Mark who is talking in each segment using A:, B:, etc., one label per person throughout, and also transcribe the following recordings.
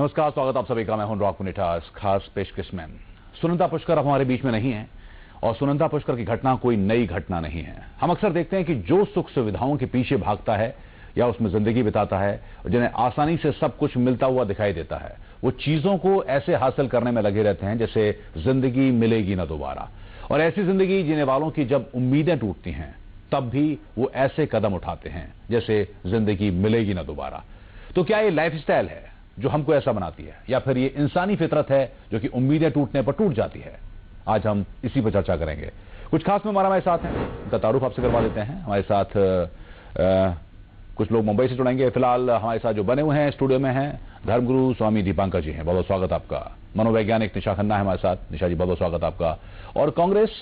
A: नमस्कार, स्वागत आप सभी का। मैं हूं अनुराग पुनेठा। इस खास पेशकश में सुनंदा पुष्कर अब हमारे बीच में नहीं है और सुनंदा पुष्कर की घटना कोई नई घटना नहीं है। हम अक्सर देखते हैं कि जो सुख सुविधाओं के पीछे भागता है या उसमें जिंदगी बिताता है, जिन्हें आसानी से सब कुछ मिलता हुआ दिखाई देता है, वो चीजों को ऐसे हासिल करने में लगे रहते हैं जैसे जिंदगी मिलेगी ना दोबारा। और ऐसी जिंदगी जीने वालों की जब उम्मीदें टूटती हैं तब भी वो ऐसे कदम उठाते हैं जैसे जिंदगी मिलेगी ना दोबारा। तो क्या ये लाइफस्टाइल है जो हमको ऐसा बनाती है, या फिर ये इंसानी फितरत है जो कि उम्मीदें टूटने पर टूट जाती है? आज हम इसी पर चर्चा करेंगे। कुछ खास मेहमान हमारे साथ हैं, उनका तारुफ आपसे करवा देते हैं। हमारे साथ कुछ लोग मुंबई से जुड़ेंगे। फिलहाल हमारे साथ जो बने हुए हैं स्टूडियो में हैं, धर्मगुरु स्वामी दीपांकर जी हैं, बहुत बहुत स्वागत आपका। मनोवैज्ञानिक निशा खन्ना है हमारे साथ। निशा जी, बहुत बहुत स्वागत आपका। और कांग्रेस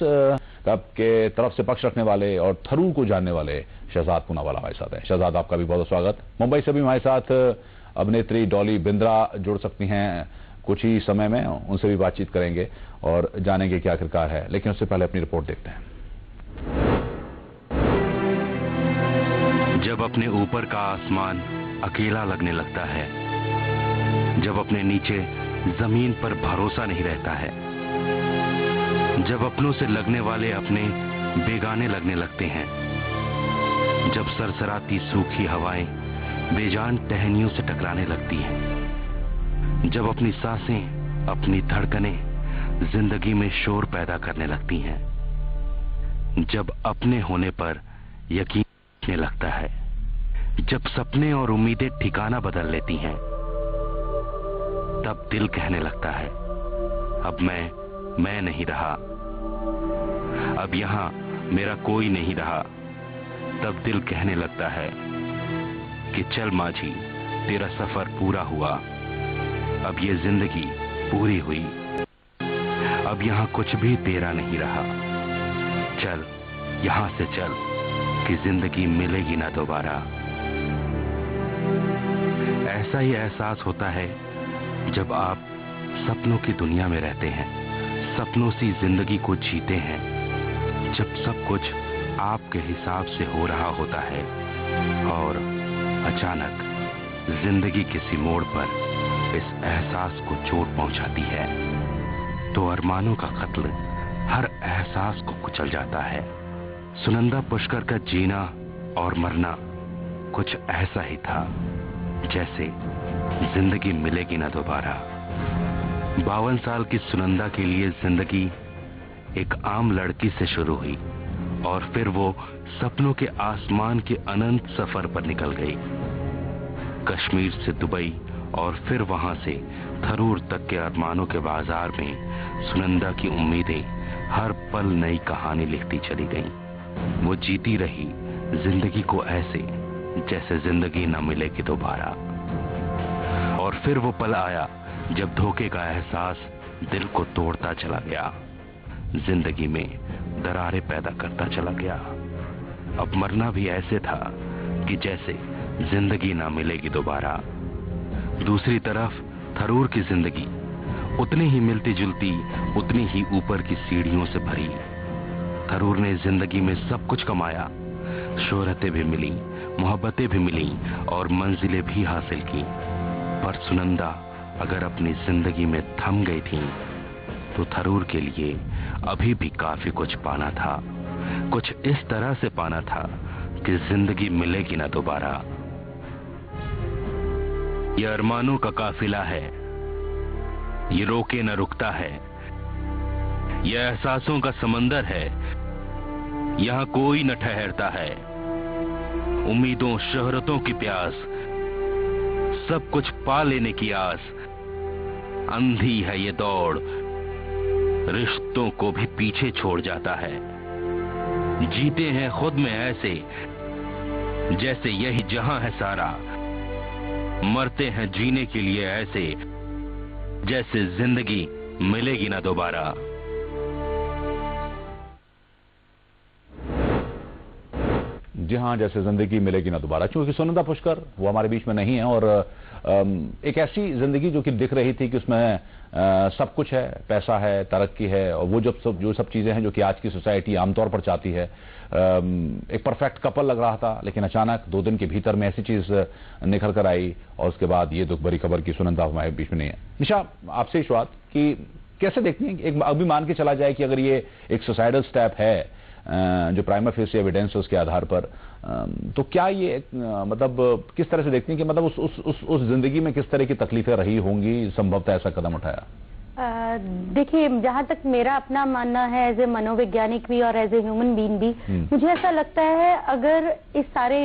A: के तरफ से पक्ष रखने वाले और थरूर को जानने वाले शहजाद पूनावाला हमारे साथ हैं। शहजाद, आपका भी बहुत बहुत स्वागत। मुंबई से भी हमारे साथ अभिनेत्री डॉली बिंद्रा जुड़ सकती हैं कुछ ही समय में, उनसे भी बातचीत करेंगे और जानेंगे क्या आखिरकार है। लेकिन उससे पहले अपनी रिपोर्ट देखते हैं।
B: जब अपने ऊपर का आसमान अकेला लगने लगता है, जब अपने नीचे जमीन पर भरोसा नहीं रहता है, जब अपनों से लगने वाले अपने बेगाने लगने लगते हैं, जब सरसराती सूखी हवाएं बेजान टहनियों से टकराने लगती हैं, जब अपनी सांसें, अपनी धड़कनें जिंदगी में शोर पैदा करने लगती हैं, जब अपने होने पर यकीन लगता है, जब सपने और उम्मीदें ठिकाना बदल लेती हैं, तब दिल कहने लगता है अब मैं नहीं रहा, अब यहां मेरा कोई नहीं रहा। तब दिल कहने लगता है कि चल माझी, तेरा सफर पूरा हुआ, अब ये जिंदगी पूरी हुई, अब यहां कुछ भी तेरा नहीं रहा, चल यहां से चल कि जिंदगी मिलेगी ना दोबारा। ऐसा ही एहसास होता है जब आप सपनों की दुनिया में रहते हैं, सपनों सी जिंदगी को जीते हैं, जब सब कुछ आपके हिसाब से हो रहा होता है और अचानक जिंदगी किसी मोड़ पर इस एहसास को चोट पहुंचाती है, तो अरमानों का कत्ल हर एहसास को कुचल जाता है। सुनंदा पुष्कर का जीना और मरना कुछ ऐसा ही था जैसे जिंदगी मिलेगी ना दोबारा। 52 साल की सुनंदा के लिए जिंदगी एक आम लड़की से शुरू हुई और फिर वो सपनों के आसमान के अनंत सफर पर निकल गई। कश्मीर से दुबई और फिर वहां से थरूर तक के अरमानों के बाजार में सुनंदा की उम्मीदें हर पल नई कहानी लिखती चली गईं। वो जीती रही जिंदगी को ऐसे जैसे जिंदगी न मिलेगी दोबारा। और फिर वो पल आया जब धोखे का एहसास दिल को तोड़ता चला गया, जिंदगी में दरारें पैदा करता चला गया। अब मरना भी ऐसे था कि जैसे जिंदगी ना मिलेगी दोबारा। दूसरी तरफ थरूर की जिंदगी उतनी ही मिलती जुलती, उतनी ही ऊपर की सीढ़ियों से भरी। थरूर ने जिंदगी में सब कुछ कमाया, शोहरतें भी मिली, मोहब्बतें भी मिली और मंजिलें भी हासिल की। पर सुनंदा अगर अपनी जिंदगी में थम गई थी तो थरूर के लिए अभी भी काफी कुछ पाना था, कुछ इस तरह से पाना था कि जिंदगी मिलेगी ना दोबारा। यह अरमानों का काफिला है, ये रोके न रुकता है, यह एहसासों का समंदर है, यहां कोई न ठहरता है। उम्मीदों, शोहरतों की प्यास, सब कुछ पा लेने की आस, अंधी है ये दौड़, रिश्तों को भी पीछे छोड़ जाता है। जीते हैं खुद में ऐसे जैसे यही जहां है सारा, मरते हैं जीने के लिए ऐसे जैसे जिंदगी मिलेगी ना दोबारा।
A: जी हाँ, जैसे जिंदगी मिलेगी ना दोबारा, क्योंकि सुनंदा पुष्कर वो हमारे बीच में नहीं है और एक ऐसी जिंदगी जो कि दिख रही थी कि उसमें सब कुछ है, पैसा है, तरक्की है और वो जो सब चीजें हैं जो कि आज की सोसाइटी आमतौर पर चाहती है। एक परफेक्ट कपल लग रहा था, लेकिन अचानक 2 दिन के भीतर में ऐसी चीज निखर कर आई और उसके बाद ये दुख भरी खबर की सुनंदा हमारे बीच में नहीं है। निशा, आपसे शुरुआत कि कैसे देखती हैं, एक अभी मान के चला जाए कि अगर ये एक सुसाइडल स्टेप है जो प्राइमा फेसी एविडेंस है उसके आधार पर, तो क्या ये मतलब किस तरह से देखती हैं कि मतलब उस जिंदगी में किस तरह की तकलीफें रही होंगी, संभवतः ऐसा कदम उठाया?
C: देखिए, जहां तक मेरा अपना मानना है एज ए मनोवैज्ञानिक भी और एज ए ह्यूमन बीइंग भी, मुझे ऐसा लगता है अगर इस सारे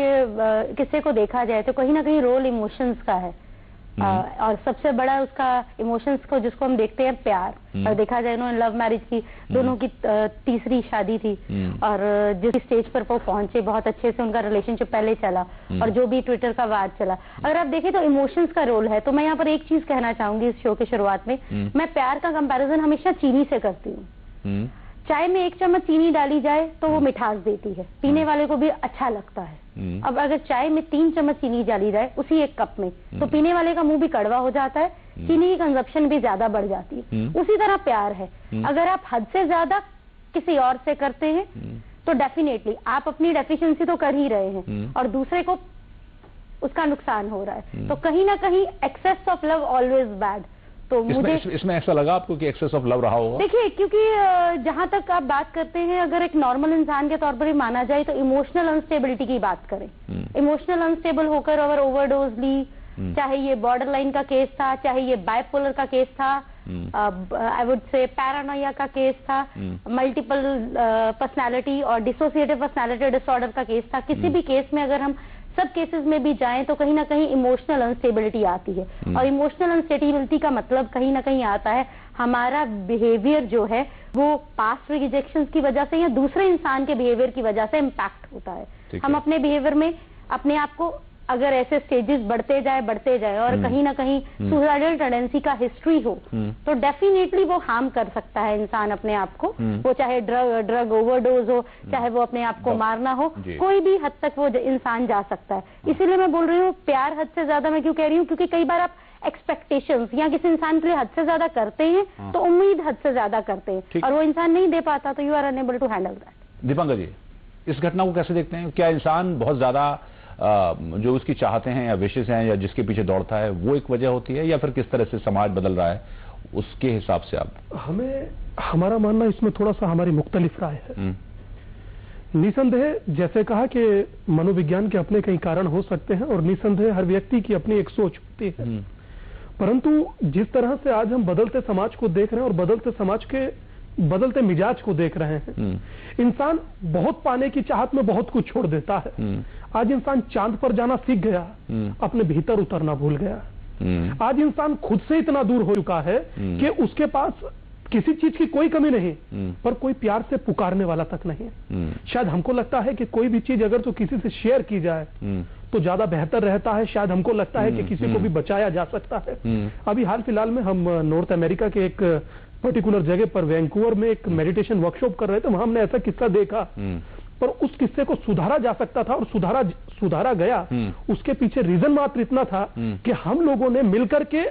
C: किस्से को देखा जाए तो कहीं ना कहीं रोल इमोशंस का है। और सबसे बड़ा उसका इमोशंस को जिसको हम देखते हैं प्यार। और देखा जाए उन्होंने लव मैरिज की, दोनों की तीसरी शादी थी और जिस स्टेज पर वो पहुंचे बहुत अच्छे से उनका रिलेशनशिप पहले चला और जो भी ट्विटर का वार चला, अगर आप देखें तो इमोशंस का रोल है। तो मैं यहाँ पर एक चीज कहना चाहूंगी इस शो के शुरुआत में, मैं प्यार का कंपैरिजन हमेशा चीनी से करती हूँ। चाय में 1 चम्मच चीनी डाली जाए तो वो मिठास देती है, पीने वाले को भी अच्छा लगता है। अब अगर चाय में 3 चम्मच चीनी डाली जाए उसी 1 कप में, तो पीने वाले का मुंह भी कड़वा हो जाता है, चीनी की कंजप्शन भी ज्यादा बढ़ जाती है। उसी तरह प्यार है, अगर आप हद से ज्यादा किसी और से करते हैं तो डेफिनेटली आप अपनी डेफिशिएंसी तो कर ही रहे हैं और दूसरे को उसका नुकसान हो रहा है। तो कहीं ना कहीं excess of love always bad. तो मुझे
A: इसमें ऐसा लगा आपको कि एक्सेस ऑफ लव रहा होगा?
C: देखिए, क्योंकि जहां तक आप बात करते हैं, अगर एक नॉर्मल इंसान के तौर पर ही माना जाए तो इमोशनल अनस्टेबिलिटी की बात करें, इमोशनल अनस्टेबल होकर अगर ओवरडोज ली, चाहे ये बॉर्डर लाइन का केस था, चाहे ये बाइपोलर का केस था, आई वुड से पैरानोया का केस था, मल्टीपल पर्सनैलिटी और डिसोसिएटिव पर्सनैलिटी डिसऑर्डर का केस था, किसी भी केस में अगर हम सब केसेस में भी जाएं तो कहीं ना कहीं इमोशनल अनस्टेबिलिटी आती है। और इमोशनल अनस्टेबिलिटी का मतलब कहीं ना कहीं आता है हमारा बिहेवियर जो है वो पास्ट रिजेक्शंस की वजह से या दूसरे इंसान के बिहेवियर की वजह से इम्पैक्ट होता है। हम अपने बिहेवियर में अपने आप को अगर ऐसे स्टेजेस बढ़ते जाए और कहीं ना कहीं सुसाइडल टेंडेंसी का हिस्ट्री हो तो डेफिनेटली वो हार्म कर सकता है इंसान अपने आप को, वो चाहे ड्रग ओवरडोज हो, चाहे वो अपने आप को मारना हो, कोई भी हद तक वो इंसान जा सकता है। इसीलिए मैं बोल रही हूँ प्यार हद से ज्यादा मैं क्यों कह रही हूँ, क्योंकि कई बार आप एक्सपेक्टेशंस या किसी इंसान के लिए हद से ज्यादा करते हैं तो उम्मीद हद से ज्यादा करते हैं और वो इंसान नहीं दे पाता तो you are unable to handle that.
A: Dipankar ji, इस घटना को कैसे देखते हैं? क्या इंसान बहुत ज्यादा जो उसकी चाहते हैं या विशेष हैं या जिसके पीछे दौड़ता है वो एक वजह होती है, या फिर किस तरह से समाज बदल रहा है उसके हिसाब से आप?
D: हमारा मानना इसमें थोड़ा सा हमारी मुख्तलिफ राय है। निसंदेह जैसे कहा कि मनोविज्ञान के अपने कई कारण हो सकते हैं और निसंदेह हर व्यक्ति की अपनी एक सोच होती है, परंतु जिस तरह से आज हम बदलते समाज को देख रहे हैं और बदलते समाज के बदलते मिजाज को देख रहे हैं, इंसान बहुत पाने की चाहत में बहुत कुछ छोड़ देता है। आज इंसान चांद पर जाना सीख गया, अपने भीतर उतरना भूल गया। आज इंसान खुद से इतना दूर हो चुका है कि उसके पास किसी चीज की कोई कमी नहीं, पर कोई प्यार से पुकारने वाला तक नहीं। शायद हमको लगता है कि कोई भी चीज अगर तो किसी से शेयर की जाए तो ज्यादा बेहतर रहता है। शायद हमको लगता है कि किसी को भी बचाया जा सकता है। अभी हाल फिलहाल में हम नॉर्थ अमेरिका के एक पर्टिकुलर जगह पर वैंकूवर में एक मेडिटेशन वर्कशॉप कर रहे थे, वहां हमने ऐसा किस्सा देखा, पर उस किस्से को सुधारा जा सकता था और सुधारा गया। उसके पीछे रीजन मात्र इतना था कि हम लोगों ने मिलकर के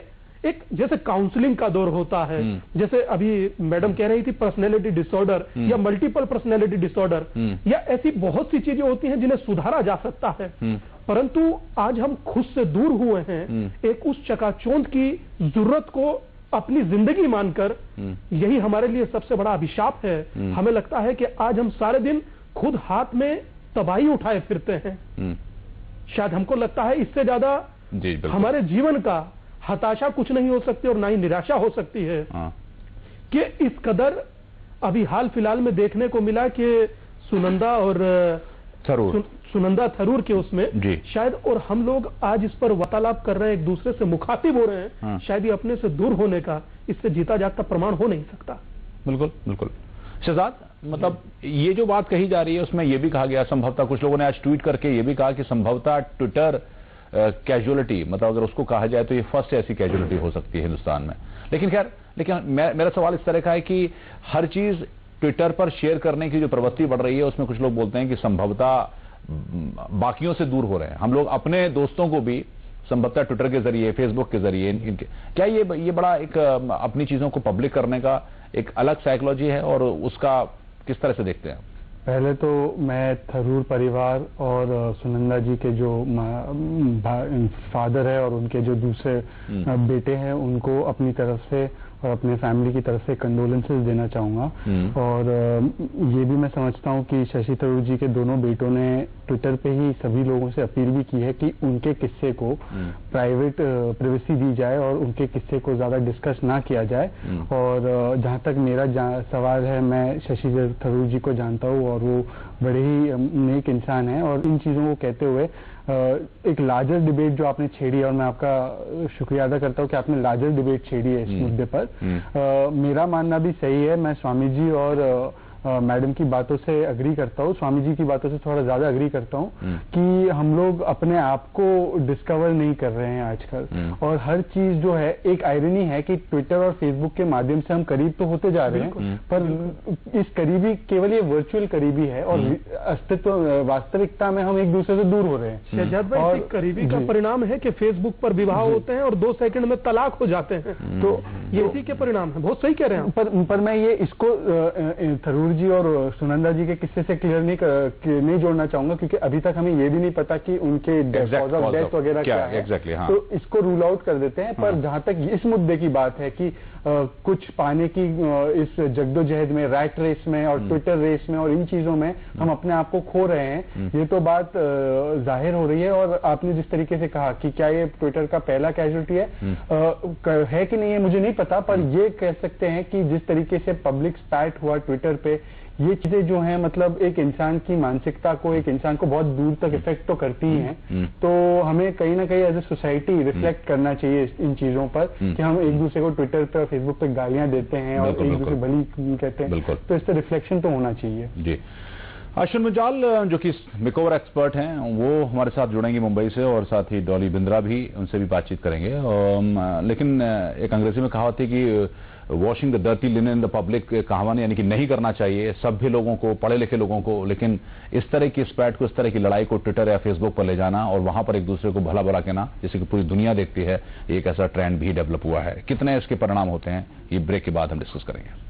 D: एक जैसे काउंसलिंग का दौर होता है, जैसे अभी मैडम कह रही थी पर्सनैलिटी डिसऑर्डर या मल्टीपल पर्सनैलिटी डिसऑर्डर या ऐसी बहुत सी चीजें होती हैं जिन्हें सुधारा जा सकता है, परंतु आज हम खुद से दूर हुए हैं। एक उस चकाचौंध की जरूरत को अपनी जिंदगी मानकर, यही हमारे लिए सबसे बड़ा अभिशाप है। हमें लगता है कि आज हम सारे दिन खुद हाथ में तबाही उठाए फिरते हैं। शायद हमको लगता है इससे ज्यादा हमारे जीवन का हताशा कुछ नहीं हो सकती और ना ही निराशा हो सकती है कि इस कदर अभी हाल फिलहाल में देखने को मिला कि सुनंदा और सुनंदा थरूर के उसमें शायद, और हम लोग आज इस पर वार्तालाप कर रहे हैं, एक दूसरे से मुखातिब हो रहे हैं, शायद ये अपने से दूर होने का इससे जीता जागता प्रमाण हो नहीं सकता।
A: बिल्कुल बिल्कुल। शहजाद, मतलब ये जो बात कही जा रही है उसमें ये भी कहा गया, संभवतः कुछ लोगों ने आज ट्वीट करके ये भी कहा कि संभवतः ट्विटर कैजुअलिटी, मतलब अगर उसको कहा जाए तो ये फर्स्ट ऐसी कैजुअलिटी हो सकती है हिंदुस्तान में। लेकिन खैर, लेकिन मेरा सवाल इस तरह का है कि हर चीज ट्विटर पर शेयर करने की जो प्रवृत्ति बढ़ रही है उसमें कुछ लोग बोलते हैं कि संभवतः बाकियों से दूर हो रहे हैं। हम लोग अपने दोस्तों को भी संभवतः ट्विटर के जरिए, फेसबुक के जरिए, इनके क्या ये बड़ा एक अपनी चीजों को पब्लिक करने का एक अलग साइकोलॉजी है, और उसका किस तरह से देखते हैं?
E: पहले तो मैं थरूर परिवार और सुनंदा जी के जो फादर है और उनके जो दूसरे बेटे हैं उनको अपनी तरफ से और अपने फैमिली की तरफ से कंडोलेंसेस देना चाहूंगा। और ये भी मैं समझता हूं कि शशि थरूर जी के दोनों बेटों ने ट्विटर पे ही सभी लोगों से अपील भी की है कि उनके किस्से को प्राइवेसी दी जाए और उनके किस्से को ज्यादा डिस्कस ना किया जाए। और जहां तक मेरा सवाल है, मैं शशि थरूर जी को जानता हूं और वो बड़े ही नेक इंसान हैं। और इन चीजों को कहते हुए एक लार्जर डिबेट जो आपने छेड़ी है, और मैं आपका शुक्रिया अदा करता हूं कि आपने लार्जर डिबेट छेड़ी है इस मुद्दे पर। मेरा मानना भी सही है। मैं स्वामी जी और मैडम की बातों से अग्री करता हूँ, स्वामी जी की बातों से थोड़ा ज्यादा अग्री करता हूँ कि हम लोग अपने आप को डिस्कवर नहीं कर रहे हैं आजकल। और हर चीज जो है, एक आयरनी है कि ट्विटर और फेसबुक के माध्यम से हम करीब तो होते जा रहे हैं, पर इस करीबी केवल ये वर्चुअल करीबी है और अस्तित्व वास्तविकता में हम एक दूसरे से दूर हो रहे हैं।
D: शहजाद भाई, करीबी का परिणाम है कि फेसबुक पर विवाह होते हैं और 2 सेकंड में तलाक हो जाते हैं, तो ये इसी के परिणाम है। बहुत सही कह रहे हैं।
E: पर मैं ये इसको थरूर जी और सुनंदा जी के किस्से से क्लियर नहीं जोड़ना चाहूंगा, क्योंकि अभी तक हमें ये भी नहीं पता कि उनके कॉज ऑफ डेथ वगैरह क्या है।
A: हाँ।
E: तो इसको रूल आउट कर देते हैं। पर जहां तक इस मुद्दे की बात है कि कुछ पाने की इस जद्दोजहद में, रैट रेस में और ट्विटर रेस में और इन चीजों में हम अपने आप को खो रहे हैं, ये तो बात जाहिर हो रही है। और आपने जिस तरीके से कहा कि क्या ये ट्विटर का पहला कैजुअल्टी है कि नहीं है, मुझे नहीं पता, पर ये कह सकते हैं कि जिस तरीके से पब्लिक स्पैट हुआ ट्विटर पे, ये चीजें जो हैं मतलब एक इंसान की मानसिकता को, एक इंसान को बहुत दूर तक इफेक्ट तो करती ही हैं। तो हमें कहीं ना कहीं एज ए सोसाइटी रिफ्लेक्ट करना चाहिए इन चीजों पर कि हम एक दूसरे को ट्विटर पे और फेसबुक पे गालियां देते हैं और एक दूसरे भली कहते हैं, तो इस पर रिफ्लेक्शन तो होना चाहिए।
A: जी। अश्विन मुंजाल जो कि मेकओवर एक्सपर्ट हैं, वो हमारे साथ जुड़ेंगे मुंबई से, और साथ ही डॉली बिंद्रा भी, उनसे भी बातचीत करेंगे। लेकिन एक अंग्रेजी में कहावत है कि washing the dirty linen in the public कहावत, यानी कि नहीं करना चाहिए सभ्य लोगों को, पढ़े लिखे लोगों को, लेकिन इस तरह की स्पैट को, इस तरह की लड़ाई को ट्विटर या फेसबुक पर ले जाना और वहां पर एक दूसरे को भला बुरा कहना, जैसे कि पूरी दुनिया देखती है, एक ऐसा ट्रेंड भी डेवलप हुआ है। कितने इसके परिणाम होते हैं, ये ब्रेक के बाद हम डिस्कस करेंगे।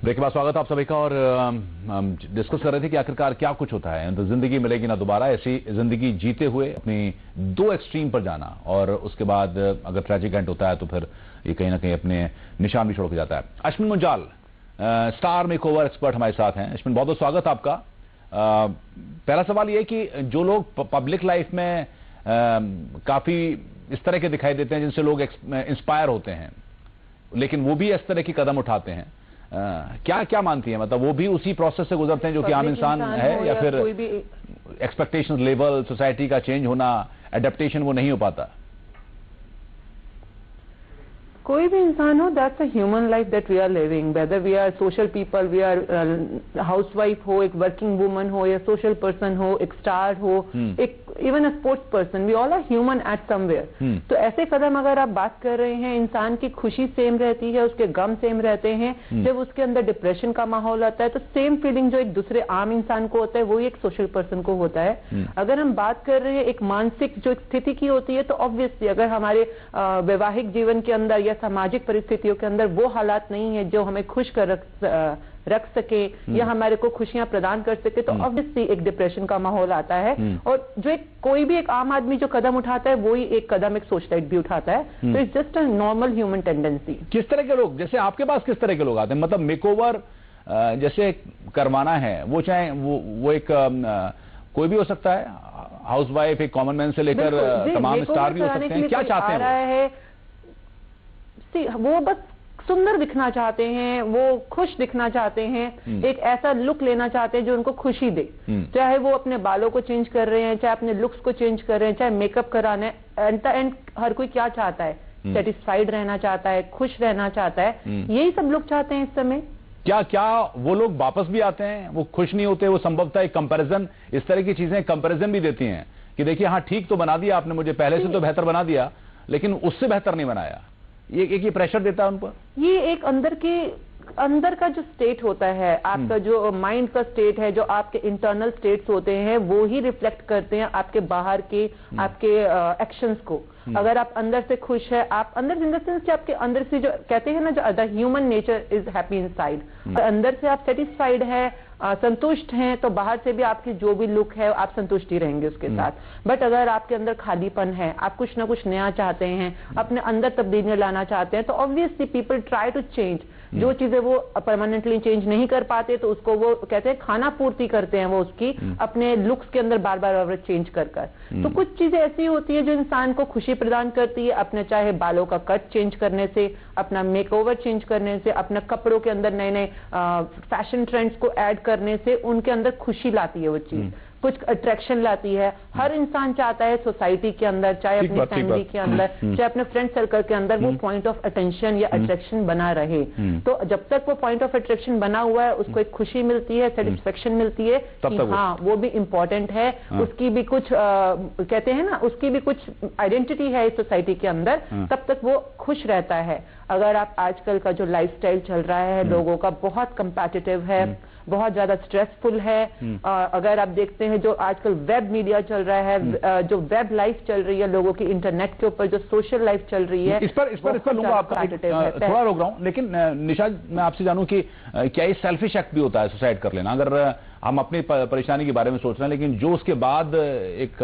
A: ब्रेक के बाद स्वागत आप सभी का। और हम डिस्कस कर रहे थे कि आखिरकार क्या कुछ होता है, तो जिंदगी मिलेगी ना दोबारा, ऐसी जिंदगी जीते हुए अपनी 2 एक्सट्रीम पर जाना, और उसके बाद अगर ट्रैजिक एंड होता है तो फिर ये कहीं ना कहीं अपने निशान भी छोड़ के जाता है। Ashwin Munjal star makeover expert हमारे साथ हैं। अश्विन, बहुत बहुत स्वागत आपका। पहला सवाल ये कि जो लोग पब्लिक लाइफ में काफी इस तरह के दिखाई देते हैं, जिनसे लोग इंस्पायर होते हैं, लेकिन वो भी इस तरह की कदम उठाते हैं, क्या क्या मानती है? मतलब वो भी उसी प्रोसेस से गुजरते हैं जो कि आम इंसान है, या फिर एक्सपेक्टेशन लेवल, सोसाइटी का चेंज होना, एडेप्टेशन वो नहीं हो पाता?
F: कोई भी इंसान हो, that's a human life that we are living, whether we are social people, we are housewife हो, एक वर्किंग वुमन हो, या सोशल पर्सन हो, एक स्टार हो, एक even a sports person, we all are human at somewhere. तो ऐसे कदम अगर आप बात कर रहे हैं, इंसान की खुशी सेम रहती है, उसके गम सेम रहते हैं। जब उसके अंदर डिप्रेशन का माहौल आता है तो सेम फीलिंग जो एक दूसरे आम इंसान को होता है वो एक सोशल पर्सन को होता है। अगर हम बात कर रहे हैं एक मानसिक जो स्थिति की होती है, तो ऑब्वियसली अगर हमारे वैवाहिक जीवन के अंदर या सामाजिक परिस्थितियों के अंदर वो हालात नहीं है जो हमें खुश कर रख सके या हमारे को खुशियां प्रदान कर सके, तो ऑब्वियसली एक डिप्रेशन का माहौल आता है। और जो कोई भी एक आम आदमी जो कदम उठाता है वो ही एक कदम एक सोशलाइट भी उठाता है। तो it's just a normal human tendency.
A: किस तरह के लोग, जैसे आपके पास किस तरह के लोग आते हैं? मतलब मेकओवर जैसे करवाना है, वो चाहे वो एक कोई भी हो सकता है, हाउसवाइफ, एक कॉमन मैन से लेकर तमाम स्टार भी हो सकते हैं। क्या चाहते हैं
F: वो? बस सुंदर दिखना चाहते हैं, वो खुश दिखना चाहते हैं, एक ऐसा लुक लेना चाहते हैं जो उनको खुशी दे। चाहे वो अपने बालों को चेंज कर रहे हैं, चाहे अपने लुक्स को चेंज कर रहे हैं, चाहे मेकअप कराना है, एट द एंड हर कोई क्या चाहता है सेटिस्फाइड रहना चाहता है, खुश रहना चाहता है, यही सब लोग चाहते हैं इस समय।
A: क्या क्या वो लोग वापस भी आते हैं, वो खुश नहीं होते, वो संभवतः एक कंपैरिजन, इस तरह की चीजें कंपैरिजन भी देती हैं कि देखिए हाँ ठीक तो बना दिया आपने, मुझे पहले से तो बेहतर बना दिया, लेकिन उससे बेहतर नहीं बनाया। ये प्रेशर देता है उन पर।
F: ये एक अंदर का जो स्टेट होता है, आपका जो माइंड का स्टेट है, जो आपके इंटरनल स्टेट्स होते हैं, वो ही रिफ्लेक्ट करते हैं आपके बाहर के आपके एक्शंस को। अगर आप अंदर से खुश है, आप अंदर इन द सेंस कि आपके अंदर से जो कहते हैं ना, जो the human nature is happy inside, अंदर से आप सेटिस्फाइड है, संतुष्ट हैं, तो बाहर से भी आपकी जो भी लुक है आप संतुष्ट ही रहेंगे उसके साथ। बट अगर आपके अंदर खालीपन है, आप कुछ ना कुछ नया चाहते हैं, अपने अंदर तब्दीलियां लाना चाहते हैं, तो obviously people try to change. जो चीजें वो परमानेंटली चेंज नहीं कर पाते, तो उसको वो कहते हैं खाना पूर्ति करते हैं, वो उसकी अपने लुक्स के अंदर बार बार चेंज कर। तो कुछ चीजें ऐसी होती है जो इंसान को खुशी प्रदान करती है, अपने चाहे बालों का कट चेंज करने से, अपना मेकओवर चेंज करने से, अपने कपड़ों के अंदर नए नए फैशन ट्रेंड्स को ऐड करने से उनके अंदर खुशी लाती है, वो चीज कुछ अट्रैक्शन लाती है। हर इंसान चाहता है सोसाइटी के अंदर, चाहे अपनी फैमिली के अंदर, चाहे अपने फ्रेंड सर्कल के अंदर, वो पॉइंट ऑफ अटेंशन या अट्रैक्शन बना रहे। तो जब तक वो पॉइंट ऑफ अट्रैक्शन बना हुआ है, उसको एक खुशी मिलती है, सेटिस्फेक्शन मिलती है कि हाँ वो भी इम्पोर्टेंट है, उसकी भी कुछ कहते हैं ना, उसकी भी कुछ आइडेंटिटी है इस सोसाइटी के अंदर, तब तक वो खुश रहता है। अगर आप आजकल का जो लाइफस्टाइल चल रहा है लोगों का, बहुत कंपेटिटिव है, बहुत ज्यादा स्ट्रेसफुल है। अगर आप देखते हैं जो आजकल वेब मीडिया चल रहा है, जो वेब लाइफ चल रही है लोगों की, इंटरनेट के ऊपर जो सोशल लाइफ चल रही है,
A: इस पर लूंगा आपका, थोड़ा रोक रहा हूं। लेकिन निशाद, मैं आपसे जानूं कि क्या ये सेल्फिश एक्ट भी होता है सुसाइड कर लेना? अगर हम अपनी परेशानी के बारे में सोच रहे हैं, लेकिन जो उसके बाद एक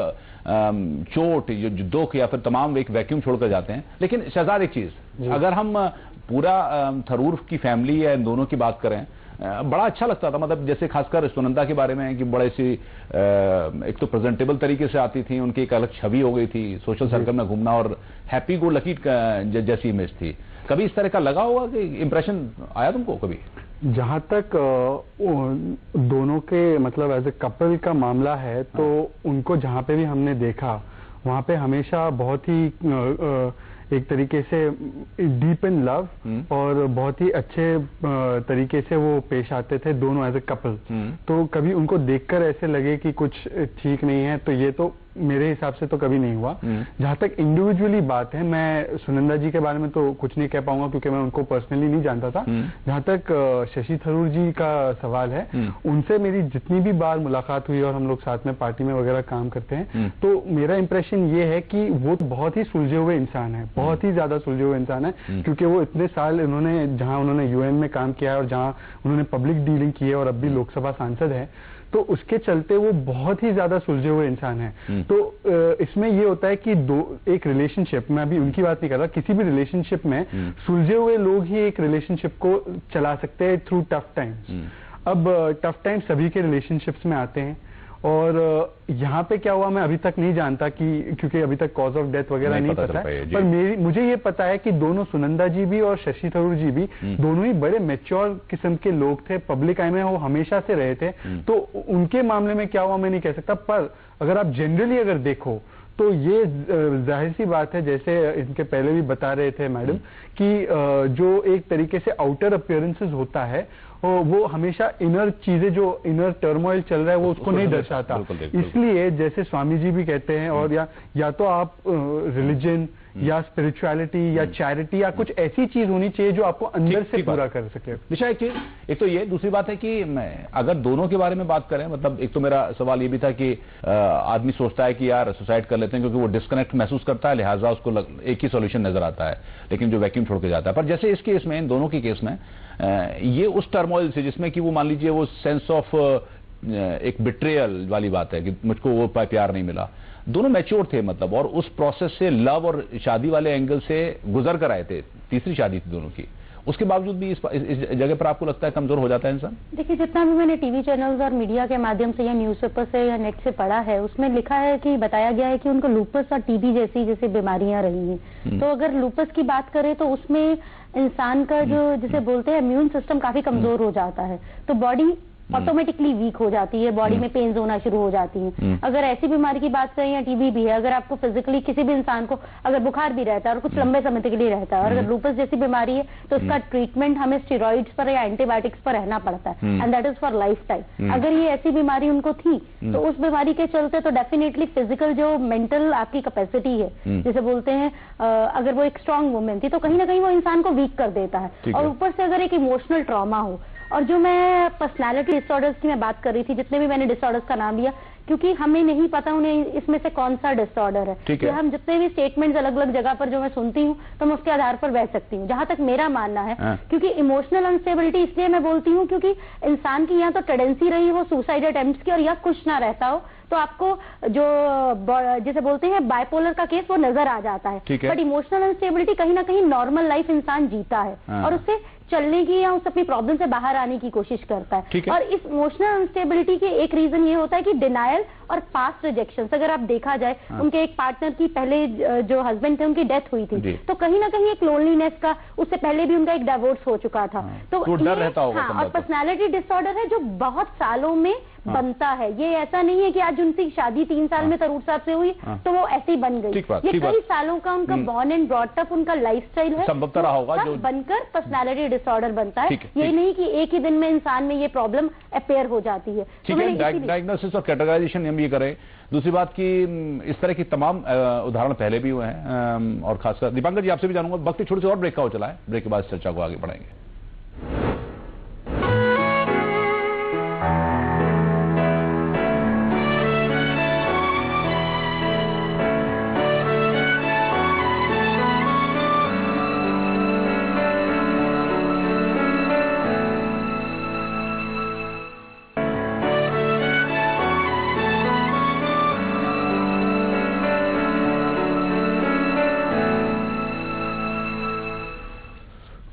A: चोट, जो दुख या फिर तमाम एक वैक्यूम छोड़कर जाते हैं। लेकिन शहजाद, एक चीज, अगर हम पूरा थरूर की फैमिली या इन दोनों की बात करें, बड़ा अच्छा लगता था, मतलब जैसे खासकर सुनंदा के बारे में कि बड़े सी एक तो प्रेजेंटेबल तरीके से आती थी, उनकी एक अलग छवि हो गई थी, सोशल सर्कल में घूमना और हैप्पी गो लकी जैसी इमेज थी। कभी इस तरह का लगा होगा कि इंप्रेशन आया तुमको कभी?
E: जहां तक दोनों के मतलब एज ए कपल का मामला है, तो उनको जहां पे भी हमने देखा, वहां पे हमेशा बहुत ही एक तरीके से डीप इन लव और बहुत ही अच्छे तरीके से वो पेश आते थे दोनों एज ए कपल। तो कभी उनको देखकर ऐसे लगे कि कुछ ठीक नहीं है, तो ये तो मेरे हिसाब से तो कभी नहीं हुआ। जहां तक इंडिविजुअली बात है, मैं सुनंदा जी के बारे में तो कुछ नहीं कह पाऊंगा क्योंकि मैं उनको पर्सनली नहीं जानता था। जहां तक शशि थरूर जी का सवाल है, उनसे मेरी जितनी भी बार मुलाकात हुई और हम लोग साथ में पार्टी में वगैरह काम करते हैं, तो मेरा इंप्रेशन ये है कि वो बहुत ही सुलझे हुए इंसान है, बहुत ही ज्यादा सुलझे हुए इंसान है, क्योंकि वो इतने साल जहां उन्होंने यूएन में काम किया है और जहां उन्होंने पब्लिक डीलिंग की है और अब भी लोकसभा सांसद है, तो उसके चलते वो बहुत ही ज्यादा सुलझे हुए इंसान है। तो इसमें ये होता है कि एक रिलेशनशिप, मैं अभी उनकी बात नहीं कर रहा, किसी भी रिलेशनशिप में सुलझे हुए लोग ही एक रिलेशनशिप को चला सकते हैं थ्रू टफ टाइम्स। अब टफ टाइम सभी के रिलेशनशिप्स में आते हैं, और यहाँ पे क्या हुआ मैं अभी तक नहीं जानता, कि क्योंकि अभी तक कॉज ऑफ डेथ वगैरह नहीं पता है, पर मुझे ये पता है कि दोनों सुनंदा जी भी और शशि थरूर जी भी दोनों ही बड़े मैच्योर किस्म के लोग थे, पब्लिक आई में वो हमेशा से रहे थे। तो उनके मामले में क्या हुआ मैं नहीं कह सकता, पर अगर आप जनरली अगर देखो तो ये जाहिर सी बात है, जैसे इनके पहले भी बता रहे थे मैडम, कि जो एक तरीके से आउटर अपीयरेंसेस होता है वो हमेशा इनर चीजें, जो इनर टर्मोइल चल रहा है वो उसको नहीं दर्शाता। इसलिए जैसे स्वामी जी भी कहते हैं, और या तो आप रिलीजन या स्पिरिचुअलिटी या चैरिटी या कुछ ऐसी चीज होनी चाहिए जो आपको अंदर से पूरा कर सके।
A: दिशा, एक तो ये, दूसरी बात है कि मैं अगर दोनों के बारे में बात करें, मतलब एक तो मेरा सवाल ये भी था कि आदमी सोचता है कि यार सुसाइड कर लेते हैं क्योंकि वो डिस्कनेक्ट महसूस करता है, लिहाजा उसको एक ही सॉल्यूशन नजर आता है, लेकिन जो वैक्यूम छोड़ के जाता है। पर जैसे इस केस में, इन दोनों के केस में, ये उस टर्मोइल से जिसमें कि वो मान लीजिए वो सेंस ऑफ एक बिट्रेयल वाली बात है कि मुझको वो प्यार नहीं मिला, दोनों मैच्योर थे मतलब, और उस प्रोसेस से लव और शादी वाले एंगल से गुजर कर आए थे, तीसरी शादी थी दोनों की, उसके बावजूद भी इस जगह पर आपको लगता है कमजोर हो जाता है इंसान?
C: देखिए, जितना भी मैंने टीवी चैनल्स और मीडिया के माध्यम से या न्यूज़पेपर से या नेट से पढ़ा है, उसमें लिखा है कि बताया गया है कि उनको लूपस और टीबी जैसी बीमारियां रही हैं। तो अगर लूपस की बात करें तो उसमें इंसान का जो जिसे बोलते हैं इम्यून सिस्टम काफी कमजोर हो जाता है, तो बॉडी ऑटोमेटिकली वीक हो जाती है, बॉडी में पेन्स होना शुरू हो जाती हैं। अगर ऐसी बीमारी की बात करें या टीबी भी है, अगर आपको फिजिकली किसी भी इंसान को अगर बुखार भी रहता है और कुछ लंबे समय के लिए रहता है, और अगर लूपस जैसी बीमारी है तो उसका ट्रीटमेंट हमें स्टेरॉइड्स पर या एंटीबायोटिक्स पर रहना पड़ता है, and that is for life time. अगर ये ऐसी बीमारी उनको थी तो उस बीमारी के चलते तो डेफिनेटली फिजिकल जो मेंटल आपकी कैपेसिटी है, जैसे बोलते हैं अगर वो एक स्ट्रांग वुमेन थी तो कहीं ना कहीं वो इंसान को वीक कर देता है। और ऊपर से अगर एक इमोशनल ट्रॉमा हो, और जो मैं पर्सनालिटी डिसऑर्डर्स की मैं बात कर रही थी, जितने भी मैंने डिसऑर्डर्स का नाम लिया, क्योंकि हमें नहीं पता उन्हें इसमें से कौन सा डिसऑर्डर है। कि हम जितने भी स्टेटमेंट्स अलग अलग जगह पर जो मैं सुनती हूँ तो मैं उसके आधार पर बह सकती हूँ। जहां तक मेरा मानना है, क्योंकि इमोशनल अनस्टेबिलिटी इसलिए मैं बोलती हूँ क्योंकि इंसान की या तो टेंडेंसी रही हो सुसाइड अटेम्प्ट्स की, और या कुछ ना रहता हो तो आपको जो जैसे बोलते हैं बाइपोलर का केस वो नजर आ जाता है। बट इमोशनल अनस्टेबिलिटी कहीं ना कहीं नॉर्मल लाइफ इंसान जीता है और उससे चलने की या उस अपनी प्रॉब्लम से बाहर आने की कोशिश करता है। और इस इमोशनल अनस्टेबिलिटी के एक रीजन ये होता है कि डिनायल और पास्ट रिजेक्शन। अगर आप देखा जाए, उनके एक पार्टनर की पहले जो हस्बैंड थे उनकी डेथ हुई थी, तो कहीं ना कहीं एक लोनलीनेस का, उससे पहले भी उनका एक डिवोर्स हो चुका था। तो डर रहता होगा। और पर्सनैलिटी डिसऑर्डर है जो बहुत सालों में बनता है। ये ऐसा नहीं है कि आज उनकी शादी 3 साल में तरूर साहब से हुई तो वो ऐसे ही बन गई। ये कई सालों का उनका बॉर्न एंड ब्रॉट अप उनका लाइफस्टाइल है,
A: रहा होगा जो
C: बनकर पर्सनैलिटी डिसऑर्डर बनता है। ये नहीं कि एक ही दिन में इंसान में ये प्रॉब्लम अपेयर हो जाती है।
A: डायग्नोसिस और कैटेगराइजेशन हम ये करें। दूसरी बात की इस तरह की तमाम उदाहरण पहले भी हुए हैं, और खासकर दीपांकर जी आपसे भी जानूंगा। वक्त छोटे से और ब्रेक का हो चला है, ब्रेक के बाद चर्चा को आगे बढ़ाएंगे।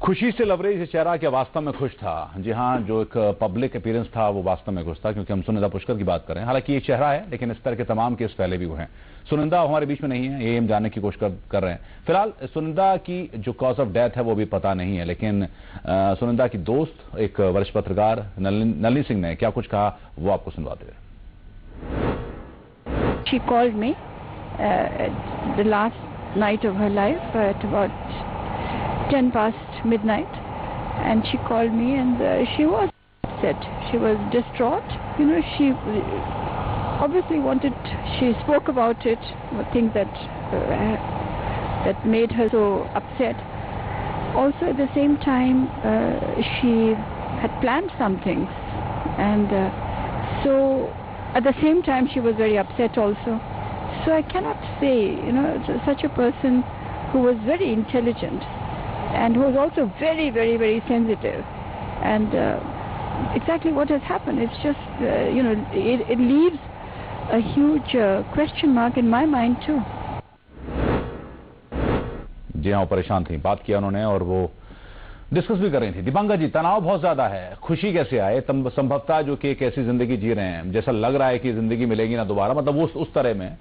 A: खुशी से लबरेज ये चेहरा क्या वास्तव में खुश था? जी हाँ, जो एक पब्लिक अपीयरेंस था वो वास्तव में खुश था, क्योंकि हम सुनिंदा पुष्कर की बात करें। हालांकि ये चेहरा है, लेकिन इस तरह के तमाम केस पहले भी हुए हैं। सुनिंदा हमारे बीच में नहीं है, ये हम जानने की कोशिश कर रहे हैं। फिलहाल सुनिंदा की जो कॉज ऑफ डेथ है वो भी पता नहीं है, लेकिन सुनिंदा की दोस्त एक वरिष्ठ पत्रकार नलिनी सिंह ने क्या कुछ कहा वो आपको सुनवाते हैं।
G: She called me the last night of her life at about 10 past midnight, and she called me, and she was upset. She was distraught. You know, she obviously she spoke about it, things that made her so upset. Also, at the same time, she had planned some things, and so at the same time she was very upset also. So I cannot say, you know, such a person who was very intelligent and who was also very, very, very sensitive, and exactly what has happened, it's just, you know, it leaves a huge question mark in my mind too.
A: जी हाँ, परेशान थी, बात किया उन्होंने और वो discuss भी कर रही थी। दीपांकर जी, तनाव बहुत ज्यादा है, खुशी कैसे आए? संभवतः जो कि एक ऐसी जिंदगी जी रहे हैं, जैसा लग रहा है कि जिंदगी मिलेगी ना दोबारा, मतलब वो उस तरह में,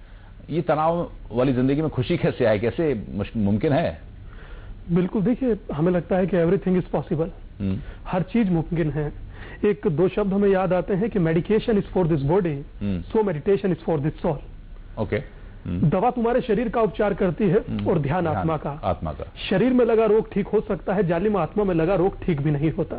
A: ये तनाव वाली जिंदगी में खुशी कैसे आए, कैसे मुमकिन है?
D: बिल्कुल, देखिए, हमें लगता है कि एवरीथिंग इज पॉसिबल, हर चीज मुमकिन है। एक दो शब्द हमें याद आते हैं कि medication is for this body, so meditation is for this soul.
A: Okay.
D: दवा तुम्हारे शरीर का उपचार करती है और ध्यान आत्मा का। शरीर में लगा रोग ठीक हो सकता है, जालिम आत्मा में लगा रोग ठीक भी नहीं होता।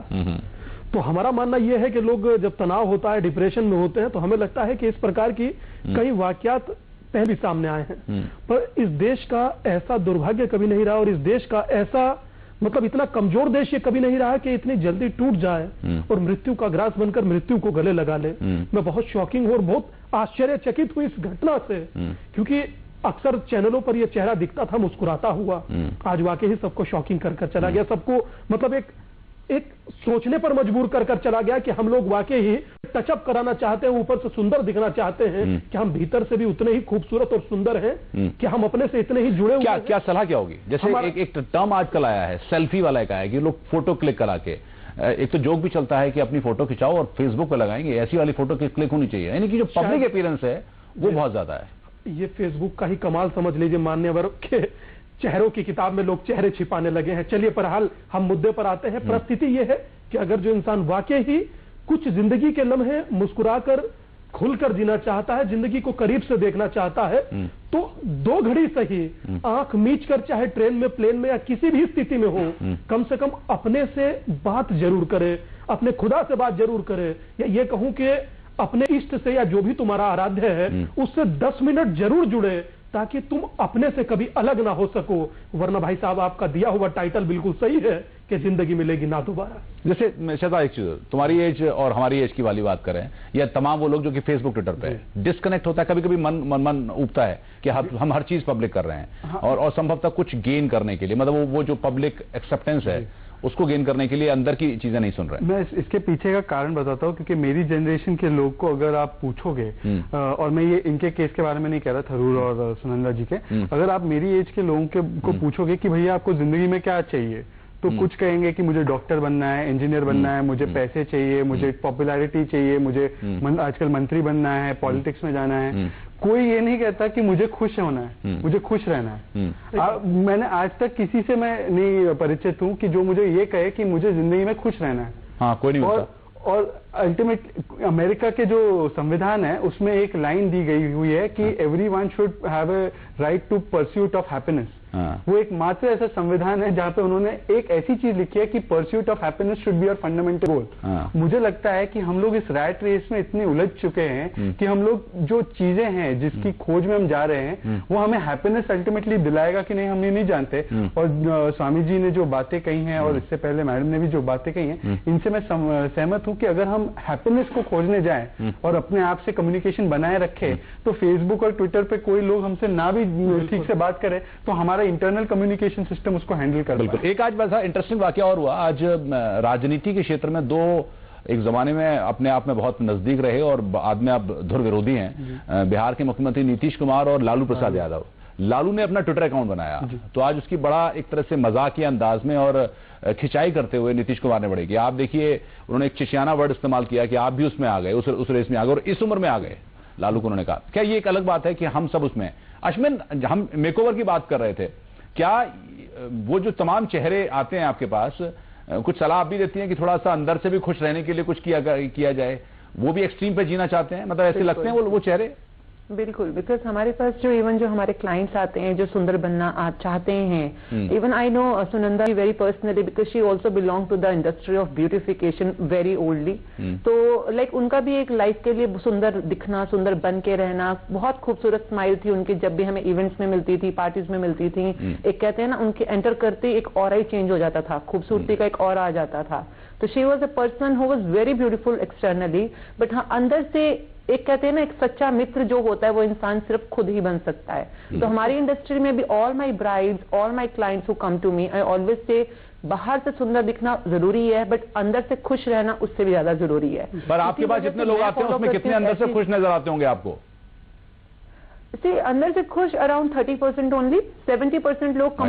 D: तो हमारा मानना यह है कि लोग जब तनाव होता है, डिप्रेशन में होते हैं, तो हमें लगता है कि इस प्रकार की कई वाकयात पहले भी सामने आए हैं। पर इस देश का ऐसा दुर्भाग्य कभी नहीं रहा, और इस देश का ऐसा, मतलब इतना कमजोर देश ये कभी नहीं रहा कि इतनी जल्दी टूट जाए और मृत्यु का ग्रास बनकर मृत्यु को गले लगा ले। मैं बहुत शॉकिंग हूं और बहुत आश्चर्यचकित हुई इस घटना से, क्योंकि अक्सर चैनलों पर यह चेहरा दिखता था मुस्कुराता हुआ, आज वाकई ही सबको शॉकिंग कर चला गया। सबको मतलब एक सोचने पर मजबूर कर चला गया कि हम लोग वाकई ही टचअप कराना चाहते हैं, ऊपर से सुंदर दिखना चाहते हैं, कि हम भीतर से भी उतने ही खूबसूरत और सुंदर हैं, कि हम अपने से इतने ही जुड़े हुए हैं।
A: क्या सलाह क्या होगी? जैसे एक टर्म आजकल आया है, सेल्फी वाला एक आया कि लोग फोटो क्लिक करा के, एक तो जोक भी चलता है कि अपनी फोटो खिंचाओ और फेसबुक पे लगाएंगे, ऐसी वाली फोटो क्लिक होनी चाहिए, यानी कि जो पब्लिक अपीयरेंस है वो बहुत ज्यादा है।
D: ये फेसबुक का ही कमाल समझ लीजिए, मान्यवर के चेहरों की किताब में लोग चेहरे छिपाने लगे हैं। चलिए, पर हाल हम मुद्दे पर आते हैं। परिस्थिति ये है कि अगर जो इंसान वाकई ही कुछ जिंदगी के लम्हे मुस्कुराकर खुलकर जीना चाहता है, जिंदगी को करीब से देखना चाहता है, तो 2 घड़ी सही आंख मीच कर, चाहे ट्रेन में, प्लेन में या किसी भी स्थिति में हो, कम से कम अपने से बात जरूर करे, अपने खुदा से बात जरूर करे, या ये कहूं कि अपने इष्ट से या जो भी तुम्हारा आराध्य है उससे 10 मिनट जरूर जुड़े, ताकि तुम अपने से कभी अलग ना हो सको। वरना भाई साहब, आपका दिया हुआ टाइटल बिल्कुल सही है कि जिंदगी मिलेगी ना दोबारा।
A: जैसे शता, एक चीज, तुम्हारी एज और हमारी एज की वाली बात करें, या तमाम वो लोग जो कि फेसबुक ट्विटर पे डिस्कनेक्ट होता है, कभी कभी मन उबता है कि हम हर चीज पब्लिक कर रहे हैं, और संभवतः कुछ गेन करने के लिए, मतलब वो जो पब्लिक एक्सेप्टेंस है उसको गेन करने के लिए अंदर की चीजें नहीं सुन रहे।
E: मैं इसके पीछे का कारण बताता हूँ, क्योंकि मेरी जनरेशन के लोग को अगर आप पूछोगे, और मैं ये इनके केस के बारे में नहीं कह रहा, थरूर और सुनंदा जी के, अगर आप मेरी एज के लोगों को पूछोगे कि भैया आपको जिंदगी में क्या चाहिए, तो कुछ कहेंगे कि मुझे डॉक्टर बनना है, इंजीनियर बनना है, मुझे पैसे चाहिए, मुझे पॉपुलैरिटी चाहिए, मुझे आजकल मंत्री बनना है, पॉलिटिक्स में जाना है। कोई ये नहीं कहता कि मुझे खुश होना है, मुझे खुश रहना है। मैंने आज तक किसी से मैं नहीं परिचित हूँ कि जो मुझे ये कहे कि मुझे जिंदगी में खुश रहना है।
A: हाँ, कोई नहीं होता।
E: और अल्टीमेट अमेरिका के जो संविधान है उसमें एक लाइन दी गई हुई है कि everyone should have a right to pursuit of happiness. वो एक मात्र ऐसा संविधान है जहां पे उन्होंने एक ऐसी चीज लिखी है कि pursuit of happiness should be your fundamental goal. मुझे लगता है कि हम लोग इस रैट रेस में इतने उलझ चुके हैं कि हम लोग जो चीजें हैं जिसकी खोज में हम जा रहे हैं वो हमें हैप्पीनेस अल्टीमेटली दिलाएगा कि नहीं, हम ये नहीं जानते। और स्वामी जी ने जो बातें कही हैं और इससे पहले मैडम ने भी जो बातें कही हैं, इनसे मैं सहमत हूं कि अगर हम हैप्पीनेस को खोजने जाएं और अपने आप से कम्युनिकेशन बनाए रखें, तो फेसबुक और ट्विटर पे कोई लोग हमसे ना भी ठीक से बात करें तो हमारा इंटरनल कम्युनिकेशन सिस्टम उसको हैंडल कर पाए।
A: एक आज वैसा इंटरेस्टिंग वाकया और हुआ आज राजनीति के क्षेत्र में। दो एक जमाने में अपने आप में बहुत नजदीक रहे और बाद में अब धुर विरोधी हैं, बिहार के मुख्यमंत्री नीतीश कुमार और लालू प्रसाद यादव। लालू ने अपना ट्विटर अकाउंट बनाया, तो आज उसकी बड़ा एक तरह से मजाकिया अंदाज में और खिंचाई करते हुए नीतीश कुमार ने बढ़ेगी। आप देखिए, उन्होंने एक चिचियाना वर्ड इस्तेमाल किया कि आप भी उसमें आ गए, उस रेस में आ गए और इस उम्र में आ गए। लालू को उन्होंने कहा, क्या ये एक अलग बात है कि हम सब उसमें। अश्विन, हम मेकओवर की बात कर रहे थे, क्या वो जो तमाम चेहरे आते हैं आपके पास, कुछ सलाह आप भी देती हैं कि थोड़ा सा अंदर से भी खुश रहने के लिए कुछ किया जाए? वो भी एक्सट्रीम पे जीना चाहते हैं, मतलब ऐसे लगते हैं वो चेहरे?
F: बिल्कुल, बिकॉज हमारे पास जो हमारे क्लाइंट्स आते हैं जो सुंदर बनना चाहते हैं, even I know Sunanda very personally because she also belong to the industry of beautification very oldly. तो लाइक उनका भी एक लाइफ के लिए सुंदर दिखना, सुंदर बन के रहना, बहुत खूबसूरत स्माइल थी उनकी जब भी हमें इवेंट्स में मिलती थी, पार्टीज में मिलती थी। एक कहते हैं ना, उनके एंटर करते एक ऑरा ही चेंज हो जाता था, खूबसूरती का एक ऑरा आ जाता था। तो she was a person who was very beautiful externally, but हाँ अंदर से एक कहते हैं ना, एक सच्चा मित्र जो होता है वो इंसान सिर्फ खुद ही बन सकता है। तो हमारी इंडस्ट्री में भी all my brides, all my clients who come to me, I always say बाहर से सुंदर दिखना जरूरी है, बट अंदर से खुश रहना उससे भी ज्यादा जरूरी है।
A: पर आपके पास जितने लोग आते हैं उसमें कितने अंदर से खुश नजर आते होंगे आपको?
F: अंदर से खुश अराउंड 30% ओनली। 70% लोग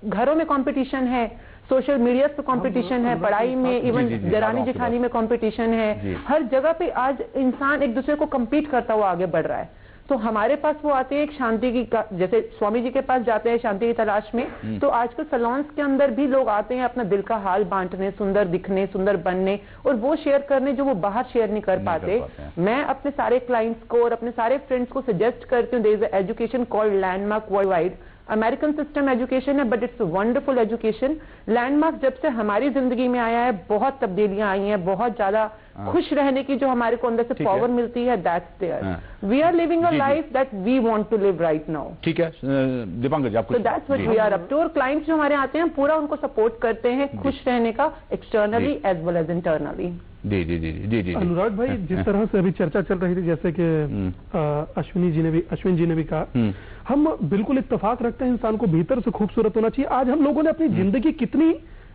F: घरों में कंपटीशन है, सोशल मीडिया पे कंपटीशन है, पढ़ाई में, इवन जरानी जेठानी में कंपटीशन है, हर जगह पे आज इंसान एक दूसरे को compete करता हुआ आगे बढ़ रहा है। तो हमारे पास वो आते हैं एक शांति की, जैसे स्वामी जी के पास जाते हैं शांति की तलाश में, तो आजकल सैलून्स के अंदर भी लोग आते हैं अपना दिल का हाल बांटने, सुंदर दिखने, सुंदर बनने और वो शेयर करने जो वो बाहर शेयर नहीं कर पाते। मैं अपने सारे क्लाइंट्स को और अपने सारे फ्रेंड्स को सजेस्ट करती हूँ, there is education called Landmark World Wide. American system education है but it's wonderful education. Landmark जब से हमारी जिंदगी में आया है बहुत तब्दीलियां आई हैं, बहुत ज्यादा खुश रहने की जो हमारे को अंदर से पावर मिलती है, that's there. We are living a life that we want to live right now.
A: ठीक है दीपांकर जी, आपको?
F: So that's what we are up to. और क्लाइंट्स जो हमारे आते हैं पूरा उनको सपोर्ट करते हैं खुश रहने का, externally as well as internally.
A: जी जी जी जी जी।
D: अनुराग भाई, जिस तरह से अभी चर्चा चल रही थी, जैसे कि अश्विन जी ने भी कहा, हम बिल्कुल इत्तेफाक रखते हैं इंसान को भीतर से खूबसूरत होना चाहिए। आज हम लोगों ने अपनी जिंदगी कितनी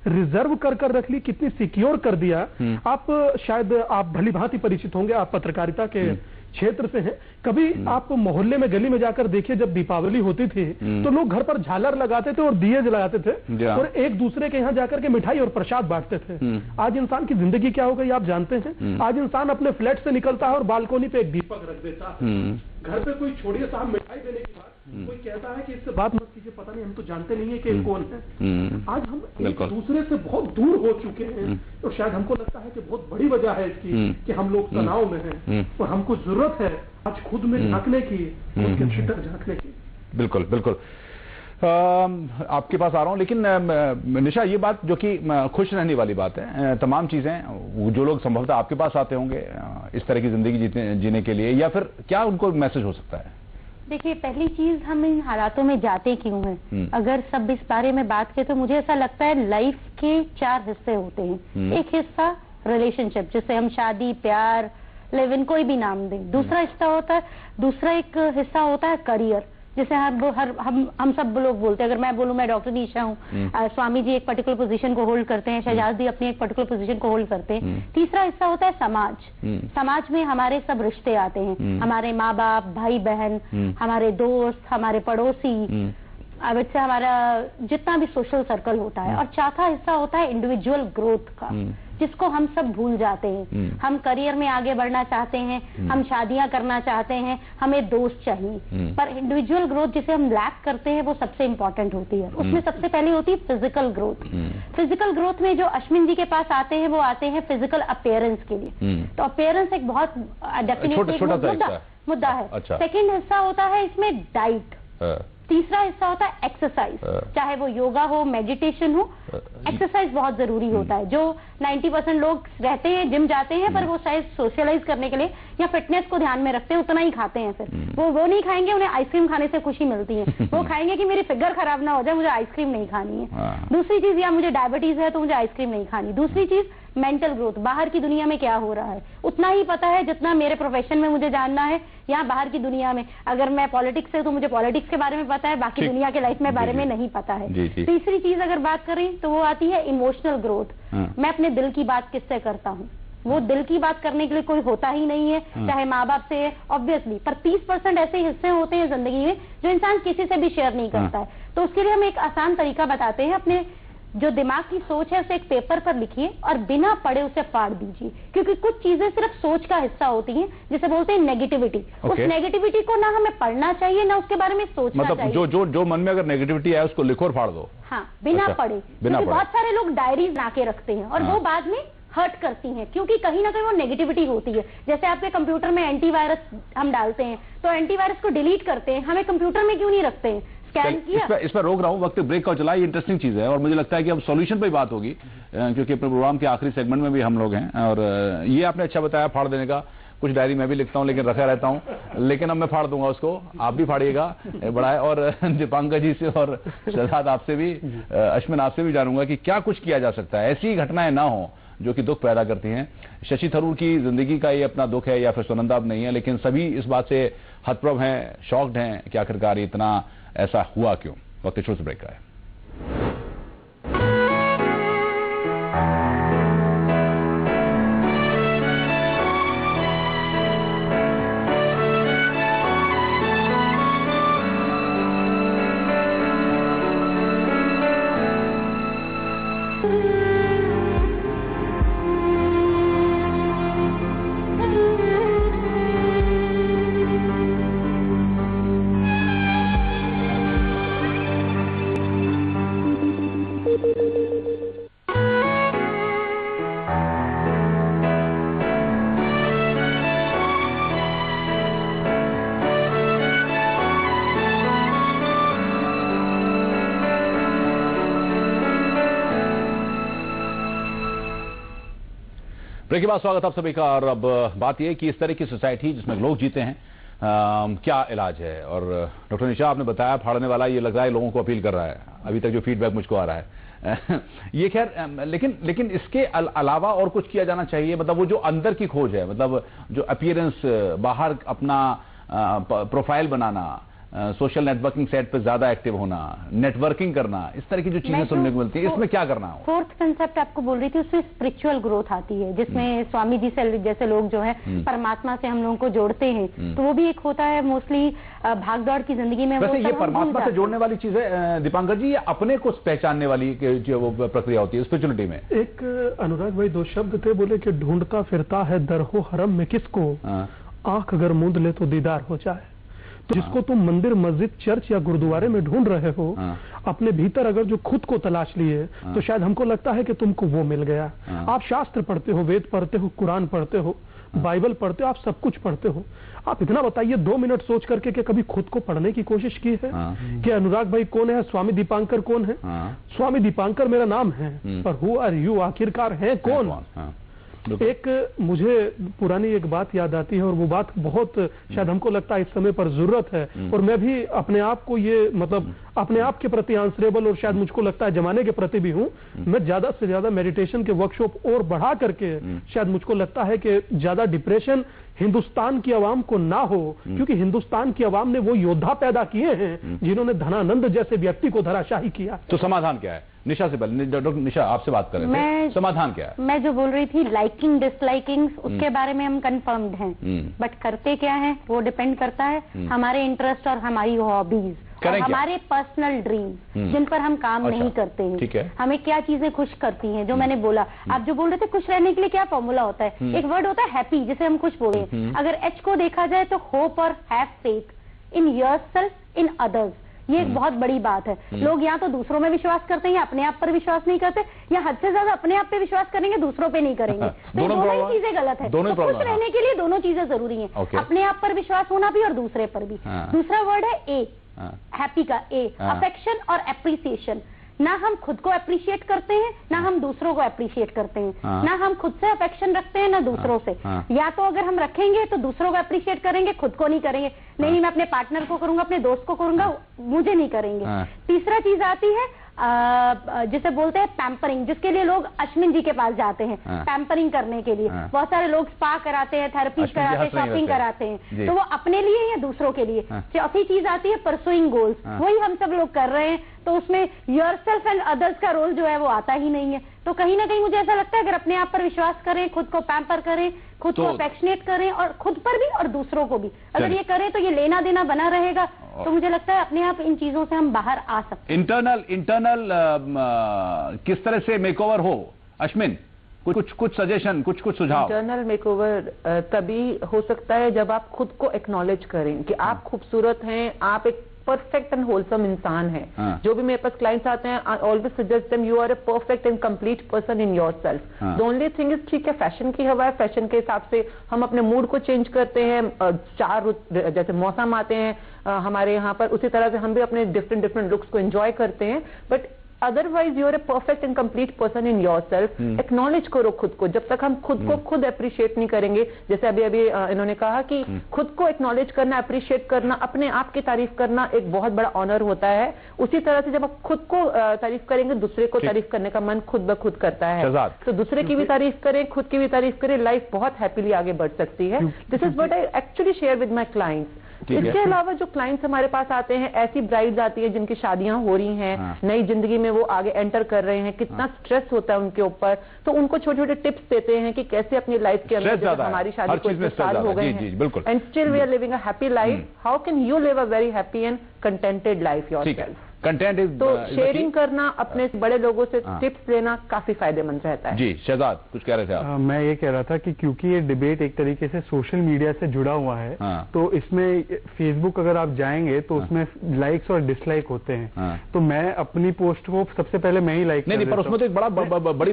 D: रिजर्व कर रख ली, कितनी सिक्योर कर दिया। आप शायद आप भली भांति परिचित होंगे, आप पत्रकारिता के क्षेत्र से हैं। कभी आप मोहल्ले में गली में जाकर देखिए, जब दीपावली होती थी तो लोग घर पर झालर लगाते थे और दिए जलाते थे और एक दूसरे के यहाँ जाकर के मिठाई और प्रसाद बांटते थे। आज इंसान की जिंदगी क्या हो गई आप जानते हैं? आज इंसान अपने फ्लैट से निकलता है और बालकोनी पे एक दीपक रख देता है। घर पे कोई छोड़िए साहब मिठाई देने की बात, कोई कहता है कि इससे बात मत कीजिए, पता नहीं हम तो जानते नहीं है कि कौन है। आज हम एक दूसरे से बहुत दूर हो चुके हैं, तो शायद हमको लगता है कि बहुत बड़ी वजह है इसकी कि हम लोग तनाव में हैं, और हमको जरूरत है आज खुद में झांकने की, खुद के भीतर झांकने की।
A: बिल्कुल बिल्कुल। आपके पास आ रहा हूं, लेकिन निशा ये बात जो कि खुश रहने वाली बात है, तमाम चीजें जो लोग संभवतः आपके पास आते होंगे इस तरह की जिंदगी जीने के लिए, या फिर क्या उनको मैसेज हो सकता है?
C: देखिए, पहली चीज हम इन हालातों में जाते क्यों हैं? अगर सब इस बारे में बात करें तो मुझे ऐसा लगता है लाइफ के 4 हिस्से होते हैं। एक हिस्सा रिलेशनशिप, जिसे हम शादी, प्यार, लिव इन, कोई भी नाम दें। दूसरा एक हिस्सा होता है करियर, जैसे हम सब लोग बोलते हैं। अगर मैं बोलूं मैं डॉक्टर नीशा हूँ, स्वामी जी एक पर्टिकुलर पोजीशन को होल्ड करते हैं, शहजाद जी अपनी एक पर्टिकुलर पोजीशन को होल्ड करते हैं। तीसरा हिस्सा होता है समाज। समाज में हमारे सब रिश्ते आते हैं, हमारे माँ बाप, भाई बहन, हमारे दोस्त, हमारे पड़ोसी, अब इससे हमारा जितना भी सोशल सर्कल होता है। और चौथा हिस्सा होता है इंडिविजुअल ग्रोथ का, जिसको हम सब भूल जाते हैं। हम करियर में आगे बढ़ना चाहते हैं, हम शादियां करना चाहते हैं, हमें दोस्त चाहिए, पर इंडिविजुअल ग्रोथ जिसे हम लैक करते हैं वो सबसे इंपॉर्टेंट होती है। उसमें सबसे पहले होती है फिजिकल ग्रोथ। फिजिकल ग्रोथ में जो अश्विन जी के पास आते हैं वो आते हैं फिजिकल अपीयरेंस के लिए। तो अपीयरेंस एक बहुत डेफिनेटली मुद्दा है। सेकेंड हिस्सा होता है इसमें डाइट। तीसरा हिस्सा होता है एक्सरसाइज, चाहे वो योगा हो, मेडिटेशन हो, एक्सरसाइज बहुत जरूरी होता है। जो 90% लोग रहते हैं, जिम जाते हैं, पर वो शायद सोशलाइज करने के लिए या फिटनेस को ध्यान में रखते हैं, उतना ही खाते हैं। फिर वो नहीं खाएंगे, उन्हें आइसक्रीम खाने से खुशी मिलती है। वो खाएंगे कि मेरी फिगर खराब ना हो जाए, मुझे आइसक्रीम नहीं खानी है। दूसरी चीज, या मुझे डायबिटीज है तो मुझे आइसक्रीम नहीं खानी। दूसरी चीज मेंटल ग्रोथ, बाहर की दुनिया में क्या हो रहा है उतना ही पता है जितना मेरे प्रोफेशन में मुझे जानना है। यहाँ बाहर की दुनिया में अगर मैं पॉलिटिक्स है तो मुझे पॉलिटिक्स के बारे में पता है, बाकी दुनिया के लाइफ में बारे में नहीं पता है। तीसरी चीज अगर बात करें तो वो आती है इमोशनल ग्रोथ। मैं अपने दिल की बात किससे करता हूँ? वो दिल की बात करने के लिए कोई होता ही नहीं है, चाहे माँ बाप से ऑब्वियसली, पर 30% ऐसे हिस्से होते हैं जिंदगी में जो इंसान किसी से भी शेयर नहीं करता है। तो उसके लिए हम एक आसान तरीका बताते हैं, अपने जो दिमाग की सोच है उसे एक पेपर पर लिखिए और बिना पढ़े उसे फाड़ दीजिए, क्योंकि कुछ चीजें सिर्फ सोच का हिस्सा होती हैं, जिसे बोलते हैं नेगेटिविटी। उस नेगेटिविटी को ना हमें पढ़ना चाहिए ना उसके बारे में सोचना चाहिए।
A: जो मन में अगर नेगेटिविटी है उसको लिखो और फाड़ दो।
C: हाँ, बिना पढ़े। क्योंकि बहुत सारे लोग डायरीज बना के रखते हैं और वो बाद में हर्ट करती हैं, क्योंकि कहीं ना कहीं वो नेगेटिविटी होती है। जैसे आपके कंप्यूटर में एंटीवायरस हम डालते हैं तो एंटीवायरस को डिलीट करते हैं, हमें कंप्यूटर में क्यों नहीं रखते हैं?
A: इस पर रोक रहा हूं, वक्त ब्रेक का चला। ये इंटरेस्टिंग चीज है और मुझे लगता है कि अब सॉल्यूशन पे बात होगी, क्योंकि अपने प्रोग्राम के आखिरी सेगमेंट में भी हम लोग हैं। और ये आपने अच्छा बताया फाड़ देने का, कुछ डायरी मैं भी लिखता हूं लेकिन रखा रहता हूं, लेकिन अब मैं फाड़ दूंगा उसको, आप भी फाड़िएगा बड़ा है। और दीपांकर जी से और शहजाद आपसे भी, अश्विन आपसे भी जानूंगा कि क्या कुछ किया जा सकता है, ऐसी घटनाएं ना हो जो कि दुख पैदा करती हैं। शशि थरूर की जिंदगी का ये अपना दुख है या फिर सुनंदा अब नहीं है, लेकिन सभी इस बात से हतप्रभ हैं, शॉक्ड हैं कि आखिरकार इतना ऐसा हुआ क्यों। वक्त छोटे से ब्रेक का है। ब्रेक के बाद स्वागत आप सभी का। और अब बात यह कि इस तरह की सोसाइटी जिसमें लोग जीते हैं, क्या इलाज है। और डॉक्टर निशा आपने बताया फाड़ने वाला ये लग रहा है लोगों को अपील कर रहा है, अभी तक जो फीडबैक मुझको आ रहा है ये खैर, लेकिन इसके अलावा और कुछ किया जाना चाहिए। मतलब वो जो अंदर की खोज है, मतलब जो अपीयरेंस, बाहर अपना प्रोफाइल बनाना, सोशल नेटवर्किंग साइट पे ज्यादा एक्टिव होना, नेटवर्किंग करना, इस तरह की जो चीजें सुनने को मिलती है, इसमें क्या करना हो?
C: फोर्थ कंसेप्ट आपको बोल रही थी, उसमें स्पिरिचुअल ग्रोथ आती है, जिसमें स्वामी जी से जैसे लोग जो है परमात्मा से हम लोगों को जोड़ते हैं। तो वो भी एक होता है मोस्टली भागदौड़ की जिंदगी में।
A: वैसे ये परमात्मा से जोड़ने वाली चीज है दीपांकर जी, या अपने को पहचानने वाली जो वो प्रक्रिया होती है स्पिरिचुअलिटी में?
D: एक अनुराग भाई 2 शब्द थे, बोले कि ढूंढता फिरता है दर हो हरम में किसको, आंख अगर मूंद ले तो दीदार हो जाए। तो जिसको तुम मंदिर, मस्जिद, चर्च या गुरुद्वारे में ढूंढ रहे हो, अपने भीतर अगर जो खुद को तलाश लिए, तो शायद हमको लगता है कि तुमको वो मिल गया। आप शास्त्र पढ़ते हो, वेद पढ़ते हो, कुरान पढ़ते हो, बाइबल पढ़ते हो, आप सब कुछ पढ़ते हो। आप इतना बताइए 2 मिनट सोच करके कि कभी खुद को पढ़ने की कोशिश की है कि अनुराग भाई कौन है, स्वामी दीपांकर कौन है? स्वामी दीपांकर मेरा नाम है, पर हु आर यू, आखिरकार है कौन? एक मुझे पुरानी एक बात याद आती है, और वो बात बहुत शायद हमको लगता है इस समय पर जरूरत है, और मैं भी अपने आप को ये मतलब अपने आप के प्रति आंसरेबल, और शायद मुझको लगता है जमाने के प्रति भी हूं। मैं ज्यादा से ज्यादा मेडिटेशन के वर्कशॉप और बढ़ा करके शायद मुझको लगता है कि ज्यादा डिप्रेशन हिंदुस्तान की आवाम को ना हो, क्योंकि हिंदुस्तान की आवाम ने वो योद्धा पैदा किए हैं जिन्होंने धनानंद जैसे व्यक्ति को धराशाही किया।
A: तो समाधान क्या है? निशा से पहले, डॉक्टर निशा आपसे बात कर रहे थे, समाधान क्या है?
C: मैं जो बोल रही थी लाइकिंग डिसलाइकिंग, उसके बारे में हम कंफर्म्ड हैं, बट करते क्या है वो डिपेंड करता है हमारे इंटरेस्ट और हमारी हॉबीज और हमारे पर्सनल ड्रीम्स जिन पर हम काम नहीं करते हैं।
A: ठीक है।
C: हमें क्या चीजें खुश करती हैं, जो मैंने बोला। आप जो बोल रहे थे खुश रहने के लिए क्या फॉर्मूला होता है, एक वर्ड होता है हैप्पी, जिसे हम खुश बोले। अगर एच को देखा जाए तो होप और have faith in yourself, in others. ये एक बहुत बड़ी बात है। लोग या तो दूसरों में विश्वास करते हैं, अपने आप पर विश्वास नहीं करते, या हद से ज्यादा अपने आप पे विश्वास करेंगे, दूसरों पे नहीं करेंगे। तो दोनों ही चीजें गलत है। तो खुश रहने के लिए दोनों चीजें जरूरी हैं, अपने आप पर विश्वास होना भी और दूसरे पर भी। दूसरा वर्ड है ए, हैप्पी का ए, अफेक्शन और एप्रिसिएशन। ना हम खुद को अप्रिशिएट करते हैं, ना हम दूसरों को अप्रिशिएट करते हैं। ना हम खुद से अफेक्शन रखते हैं, ना दूसरों से। या तो अगर हम रखेंगे तो दूसरों को अप्रिशिएट करेंगे, खुद को नहीं करेंगे। नहीं, मैं अपने पार्टनर को करूंगा, अपने दोस्त को करूंगा, मुझे नहीं करेंगे। तीसरा चीज आती है जिसे बोलते हैं पैम्परिंग, जिसके लिए लोग अश्विन जी के पास जाते हैं पैम्परिंग करने के लिए। बहुत सारे लोग स्पा कराते हैं, थेरेपी कराते हैं, शॉपिंग कराते हैं। तो वो अपने लिए या दूसरों के लिए। चौथी चीज आती है परसुइंग गोल्स, वही हम सब लोग कर रहे हैं। तो उसमें योरसेल्फ एंड अदर्स का रोल जो है वो आता ही नहीं है। तो कहीं ना कहीं मुझे ऐसा लगता है अगर अपने आप पर विश्वास करें, खुद को पैम्पर करें, खुद को अफेक्शनेट करें, और खुद पर भी और दूसरों को भी अगर ये करें तो ये लेना देना बना रहेगा। तो मुझे लगता है अपने आप इन चीजों से हम बाहर आ सकते हैं।
A: इंटरनल किस तरह से मेकओवर हो, अश्विन? कुछ सजेशन, कुछ सुझाव।
F: इंटरनल मेकओवर तभी हो सकता है जब आप खुद को एक्नॉलेज करें कि आप खूबसूरत हैं, आप एक परफेक्ट एंड होलसम इंसान है। जो भी मेरे पास क्लाइंट्स आते हैं, I always suggest them you are a perfect and complete person in yourself. The only thing is, ठीक है फैशन की हवा है, फैशन के हिसाब से हम अपने मूड को चेंज करते हैं। 4 जैसे मौसम आते हैं हमारे यहाँ पर, उसी तरह से हम भी अपने डिफरेंट लुक्स को एंजॉय करते हैं। But otherwise you are a perfect and complete person in yourself. Acknowledge करो खुद को। जब तक हम खुद को खुद अप्रिशिएट नहीं करेंगे, जैसे अभी इन्होंने कहा कि खुद को एक्नॉलेज करना, अप्रिशिएट करना, अपने आप की तारीफ करना एक बहुत बड़ा ऑनर होता है। उसी तरह से जब आप खुद को तारीफ करेंगे, दूसरे को तारीफ करने का मन खुद ब खुद करता है। तो दूसरे की भी तारीफ करें, खुद की भी तारीफ करें, लाइफ बहुत हैप्पीली आगे बढ़ सकती है। This is what I actually share with my clients. इसके अलावा जो क्लाइंट्स हमारे पास आते हैं, ऐसी ब्राइड्स आती है जिनकी शादियां हो रही हैं, नई जिंदगी में वो आगे एंटर कर रहे हैं, कितना स्ट्रेस होता है उनके ऊपर। तो उनको छोटे छोटे टिप्स देते हैं कि कैसे अपनी लाइफ के अंदर, हमारी शादी को 1 साल हो गए हैं and still we are living a happy life, how can you live a very happy and contented life yourself.
A: Content is
F: तो शेयरिंग करना, अपने बड़े लोगों से टिप्स लेना काफी फायदेमंद रहता है।
A: जी शहजाद कुछ कह रहे थे आप?
E: मैं ये कह रहा था कि क्योंकि ये डिबेट एक तरीके से सोशल मीडिया से जुड़ा हुआ है, तो इसमें फेसबुक अगर आप जाएंगे तो उसमें लाइक्स और डिसलाइक होते हैं। तो मैं अपनी पोस्ट को सबसे पहले मैं ही लाइक
A: नहीं, पर उसमें तो एक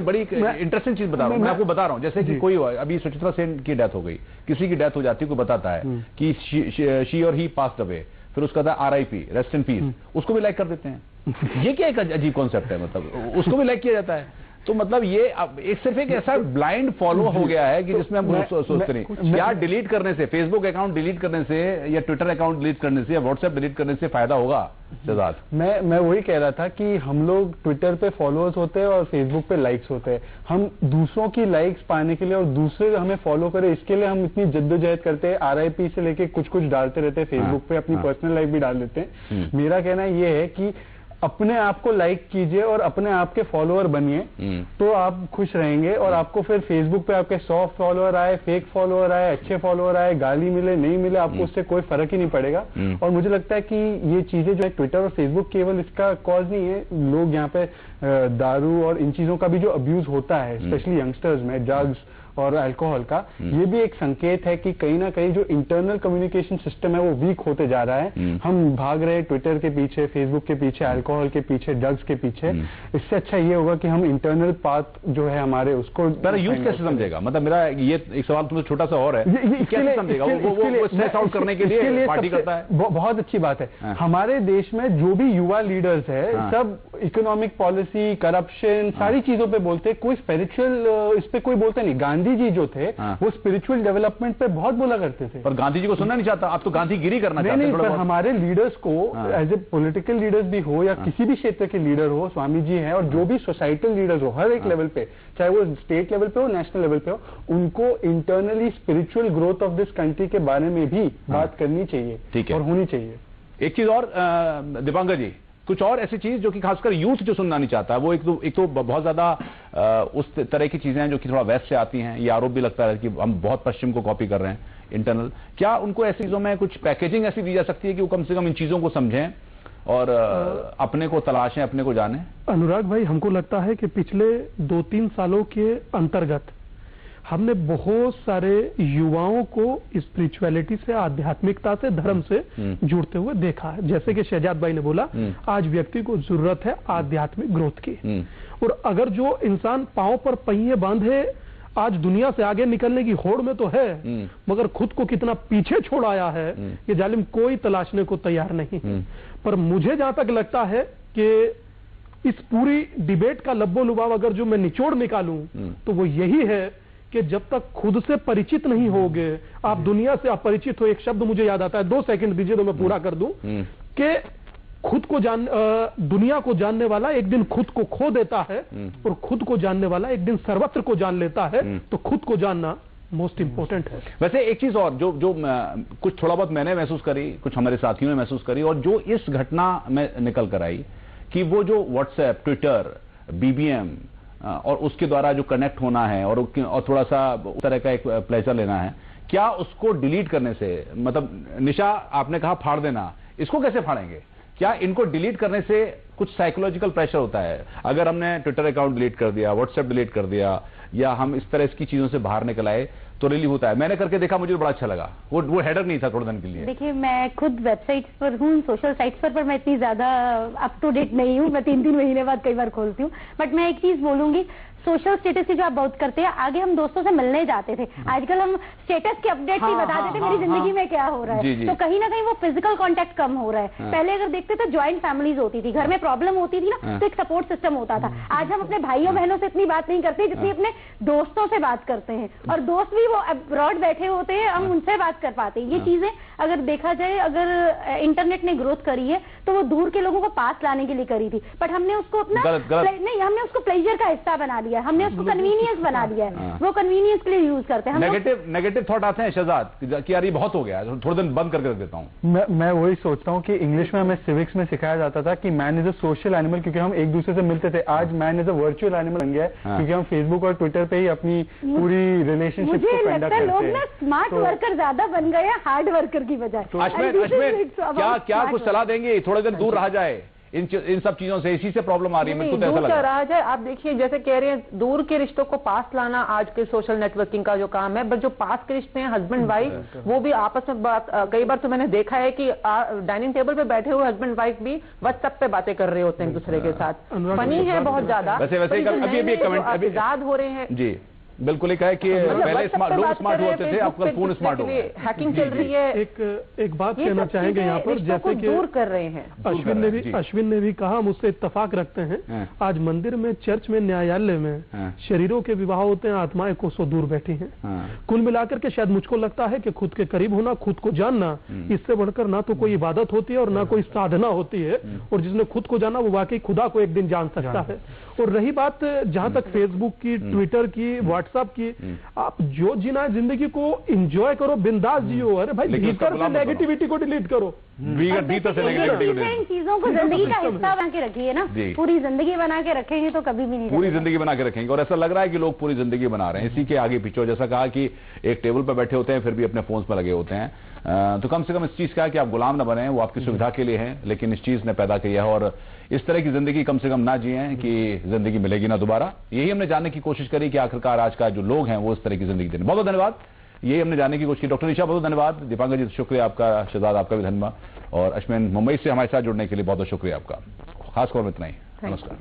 A: बड़ी इंटरेस्टिंग चीज बता रहा हूँ। मैं आपको बता रहा हूँ, जैसे कि कोई अभी सुचित्रा सेन की डेथ हो गई, किसी की डेथ हो जाती है, कोई बताता है कि शी और ही पास्ड अवे, फिर उसका था RIP, रेस्ट इन पीस, उसको भी लाइक कर देते हैं। ये क्या एक अजीब कॉन्सेप्ट है, मतलब उसको भी लाइक किया जाता है। तो मतलब ये एक सिर्फ एक ऐसा ब्लाइंड फॉलो हो गया है कि जिसमें हम सोचते नहीं। या डिलीट करने से, फेसबुक अकाउंट डिलीट करने से, या ट्विटर अकाउंट डिलीट करने से, या व्हाट्सएप डिलीट करने से फायदा होगा? शहजाद,
E: मैं वही कह रहा था कि हम लोग ट्विटर पे फॉलोअर्स होते हैं और फेसबुक पे लाइक्स होते हैं। हम दूसरों की लाइक्स पाने के लिए और दूसरे हमें फॉलो करें, इसके लिए हम इतनी जद्दोजहद करते हैं। RIP से लेके कुछ डालते रहते हैं फेसबुक पे, अपनी पर्सनल लाइफ भी डाल देते हैं। मेरा कहना ये है कि अपने आप को लाइक कीजिए और अपने आप के फॉलोअर बनिए, तो आप खुश रहेंगे। और आपको फिर फेसबुक पे आपके 100 फॉलोअर आए, फेक फॉलोअर आए, अच्छे फॉलोअर आए, गाली मिले नहीं मिले, आपको उससे कोई फर्क ही नहीं पड़ेगा। और मुझे लगता है कि ये चीजें जो है, ट्विटर और फेसबुक केवल इसका कॉज नहीं है। लोग यहाँ पे दारू और इन चीजों का भी जो अब्यूज होता है, स्पेशली यंगस्टर्स में, ड्रग्स और अल्कोहल का, ये भी एक संकेत है कि कहीं ना कहीं जो इंटरनल कम्युनिकेशन सिस्टम है वो वीक होते जा रहा है। हम भाग रहे हैं ट्विटर के पीछे, फेसबुक के पीछे, अल्कोहल के पीछे, ड्रग्स के पीछे। इससे अच्छा ये होगा कि हम इंटरनल पाथ जो है हमारे उसको
A: यूथ कैसे समझेगा? मतलब मेरा ये एक सवाल तुमसे छोटा सा और है, कैसे समझेगा? वो स्ट्रेस आउट करने के लिए पार्टी करता है।
E: बहुत अच्छी बात है। हमारे देश में जो भी युवा लीडर्स है सब इकोनॉमिक पॉलिसी, करप्शन, सारी चीजों पे बोलते हैं, कोई स्पिरिचुअल इस पे कोई बोलता नहीं। गांधी जी जो थे वो स्पिरिचुअल डेवलपमेंट पे बहुत बोला करते थे।
A: पर गांधी जी को सुनना नहीं चाहता, आप तो गांधीगिरी करना चाहते हैं।
E: पर हमारे लीडर्स को एज ए पॉलिटिकल लीडर्स भी हो या किसी भी क्षेत्र के लीडर हो, स्वामी जी हैं, और जो भी सोसाइटल लीडर्स हो हर एक लेवल पे, चाहे वो स्टेट लेवल पे हो, नेशनल लेवल पे हो, उनको internally spiritual growth of this country के बारे में भी बात करनी चाहिए और होनी चाहिए।
A: एक चीज और दीपांकर जी, कुछ और ऐसी चीज जो कि खासकर यूथ जो सुनना नहीं चाहता, वो एक तो बहुत ज्यादा उस तरह की चीजें हैं जो कि थोड़ा वेस्ट से आती हैं। ये आरोप भी लगता है कि हम बहुत पश्चिम को कॉपी कर रहे हैं इंटरनल। क्या उनको ऐसी चीजों में कुछ पैकेजिंग ऐसी दी जा सकती है कि वो कम से कम इन चीजों को समझें और अपने को तलाशें, अपने को जानें?
D: अनुराग भाई, हमको लगता है कि पिछले 2-3 सालों के अंतर्गत हमने बहुत सारे युवाओं को स्पिरिचुअलिटी से, आध्यात्मिकता से, धर्म से जुड़ते हुए देखा है। जैसे कि शहजाद भाई ने बोला, आज व्यक्ति को जरूरत है आध्यात्मिक ग्रोथ की, और अगर जो इंसान पांव पर पहिए बांधे आज दुनिया से आगे निकलने की होड़ में तो है, मगर खुद को कितना पीछे छोड़ आया है ये जालिम कोई तलाशने को तैयार नहीं है। पर मुझे जहां तक लगता है कि इस पूरी डिबेट का लब्बो लुभाव अगर जो मैं निचोड़ निकालूं तो वो यही है कि जब तक खुद से परिचित नहीं होगे, आप दुनिया से अपरिचित हो। एक शब्द मुझे याद आता है, 2 सेकंड दीजिए तो मैं पूरा कर दूं, कि खुद को दुनिया को जानने वाला एक दिन खुद को खो देता है, और खुद को जानने वाला एक दिन सर्वत्र को जान लेता है। तो खुद को जानना मोस्ट इंपोर्टेंट है।
A: वैसे एक चीज और जो कुछ थोड़ा बहुत मैंने महसूस करी, कुछ हमारे साथियों ने महसूस करी, और जो इस घटना में निकल कर आई कि वो जो व्हाट्सएप, ट्विटर, बीबीएम और उसके द्वारा जो कनेक्ट होना है और थोड़ा सा उस तरह का एक प्लेजर लेना है, क्या उसको डिलीट करने से, मतलब निशा आपने कहा फाड़ देना, इसको कैसे फाड़ेंगे? क्या इनको डिलीट करने से कुछ साइकोलॉजिकल प्रेशर होता है? अगर हमने ट्विटर अकाउंट डिलीट कर दिया, व्हाट्सएप डिलीट कर दिया, या हम इस तरह की चीजों से बाहर निकल आए तो रिलीव होता है। मैंने करके देखा, मुझे बड़ा अच्छा लगा। वो हेडर नहीं था थोड़े दिन के लिए।
C: देखिए, मैं खुद वेबसाइट्स पर हूँ, सोशल साइट्स पर मैं इतनी ज्यादा अप टू डेट नहीं हूँ। मैं 3-3 महीने बाद कई बार खोलती हूँ। बट मैं एक चीज बोलूंगी, सोशल स्टेटस की जो आप बात करते हैं, आगे हम दोस्तों से मिलने जाते थे, आजकल हम स्टेटस के अपडेट ही बता देते मेरी जिंदगी में क्या हो रहा है। तो कहीं ना कहीं वो फिजिकल कांटेक्ट कम हो रहा है। पहले अगर देखते थे ज्वाइंट फैमिलीज होती थी, घर में प्रॉब्लम होती थी ना, तो एक सपोर्ट सिस्टम होता था। आज हम अपने भाइयों बहनों से इतनी बात नहीं करते जितनी अपने दोस्तों से बात करते हैं, और दोस्त भी वो अब्रॉड बैठे होते हैं, हम उनसे बात कर पाते हैं। ये चीजें अगर देखा जाए, अगर इंटरनेट ने ग्रोथ करी है तो वो दूर के लोगों को पास लाने के लिए करी थी, बट हमने उसको अपना नहीं, हमने उसको प्लेजर का हिस्सा बना लिया, हमने उसको कन्वीनियंस बना दिया है। वो कन्वीनियंस के लिए यूज करते हैं।
A: नेगेटिव थॉट आते हैं शहजाद कि यार ये बहुत हो गया, थोड़े दिन बंद करके रख देता हूँ।
E: मैं वही सोचता हूँ कि इंग्लिश में हमें सिविक्स में सिखाया जाता था कि man is a social animal, क्योंकि हम एक दूसरे से मिलते थे। आज man is a virtual animal बन गया है, क्योंकि हम फेसबुक और ट्विटर पे ही अपनी पूरी रिलेशनशिप को कंडक्ट करते हैं।
C: लोग ना स्मार्ट वर्कर ज्यादा बन गए हैं हार्ड वर्कर की बजाय।
A: क्या कुछ सलाह देंगे थोड़े दिन दूर रहा जाए इन सब चीजों से? इसी से प्रॉब्लम आ रही है, मेरे को तो ऐसा लग रहा है।
F: आप देखिए, जैसे कह रहे हैं दूर के रिश्तों को पास लाना आज के सोशल नेटवर्किंग का जो काम है, बट जो पास के रिश्ते हैं हस्बैंड वाइफ, वो भी आपस में बात, कई बार तो मैंने देखा है कि डाइनिंग टेबल पे बैठे हुए हस्बैंड वाइफ भी व्हाट्सएप पे बातें कर रहे होते हैं एक दूसरे के साथ। फनी है बहुत ज्यादा।
A: वैसे अभी
F: आजाद हो रहे हैं
A: जी, बिल्कुल एक है कि पहले लोग स्मार्ट होते थे, अब पूर्ण स्मार्ट हो गए।
F: हैकिंग चल रही है।
D: एक बात कहना चाहेंगे यहाँ पर, जैसे कि
F: दूर कर रहे हैं।
D: अश्विन ने भी कहा, मुझसे इत्तेफाक रखते हैं। आज मंदिर में, चर्च में, न्यायालय में शरीरों के विवाह होते हैं, आत्माएं कोसों दूर बैठी हैं। कुल मिलाकर के शायद मुझको लगता है कि खुद के करीब होना, खुद को जानना, इससे बढ़कर ना तो कोई इबादत होती है और ना कोई साधना होती है। और जिसने खुद को जाना वो वाकई खुदा को एक दिन जान सकता है। और रही बात जहां तक फेसबुक की, ट्विटर की, व्हाट्सएप की, आप जो जीना जिंदगी को एंजॉय करो, बिंदास जियो। अरे भाई, भीतर से नेगेटिविटी को डिलीट करो।
A: भीतर से नेगेटिविटी,
C: इन चीजों को जिंदगी का हिस्सा बना के रखिए ना। पूरी जिंदगी बना के रखेंगे तो कभी भी नहीं,
A: पूरी जिंदगी बना के रखेंगे। और ऐसा लग रहा है कि लोग पूरी जिंदगी बना रहे हैं इसी के आगे पीछे। जैसा कहा कि एक टेबल पर बैठे होते हैं फिर भी अपने फोन पर लगे होते हैं। तो कम से कम इस चीज का कि आप गुलाम न बने, वो आपकी सुविधा के लिए है, लेकिन इस चीज ने पैदा किया है। और इस तरह की जिंदगी कम से कम ना जिए कि जिंदगी मिलेगी ना दोबारा। यही हमने जानने की कोशिश करी कि आखिरकार आज का जो लोग हैं वो इस तरह की जिंदगी देने। बहुत बहुत धन्यवाद। यही हमने जानने की कोशिश की। डॉक्टर निशा बहुत धन्यवाद। दीपांकर जी शुक्रिया आपका, शहजाद आपका भी धन्यवाद, और अश्विन मुंबई से हमारे साथ जुड़ने के लिए बहुत बहुत शुक्रिया आपका। खास खबर में इतना ही। नमस्कार।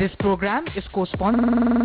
H: This program is co-sponsored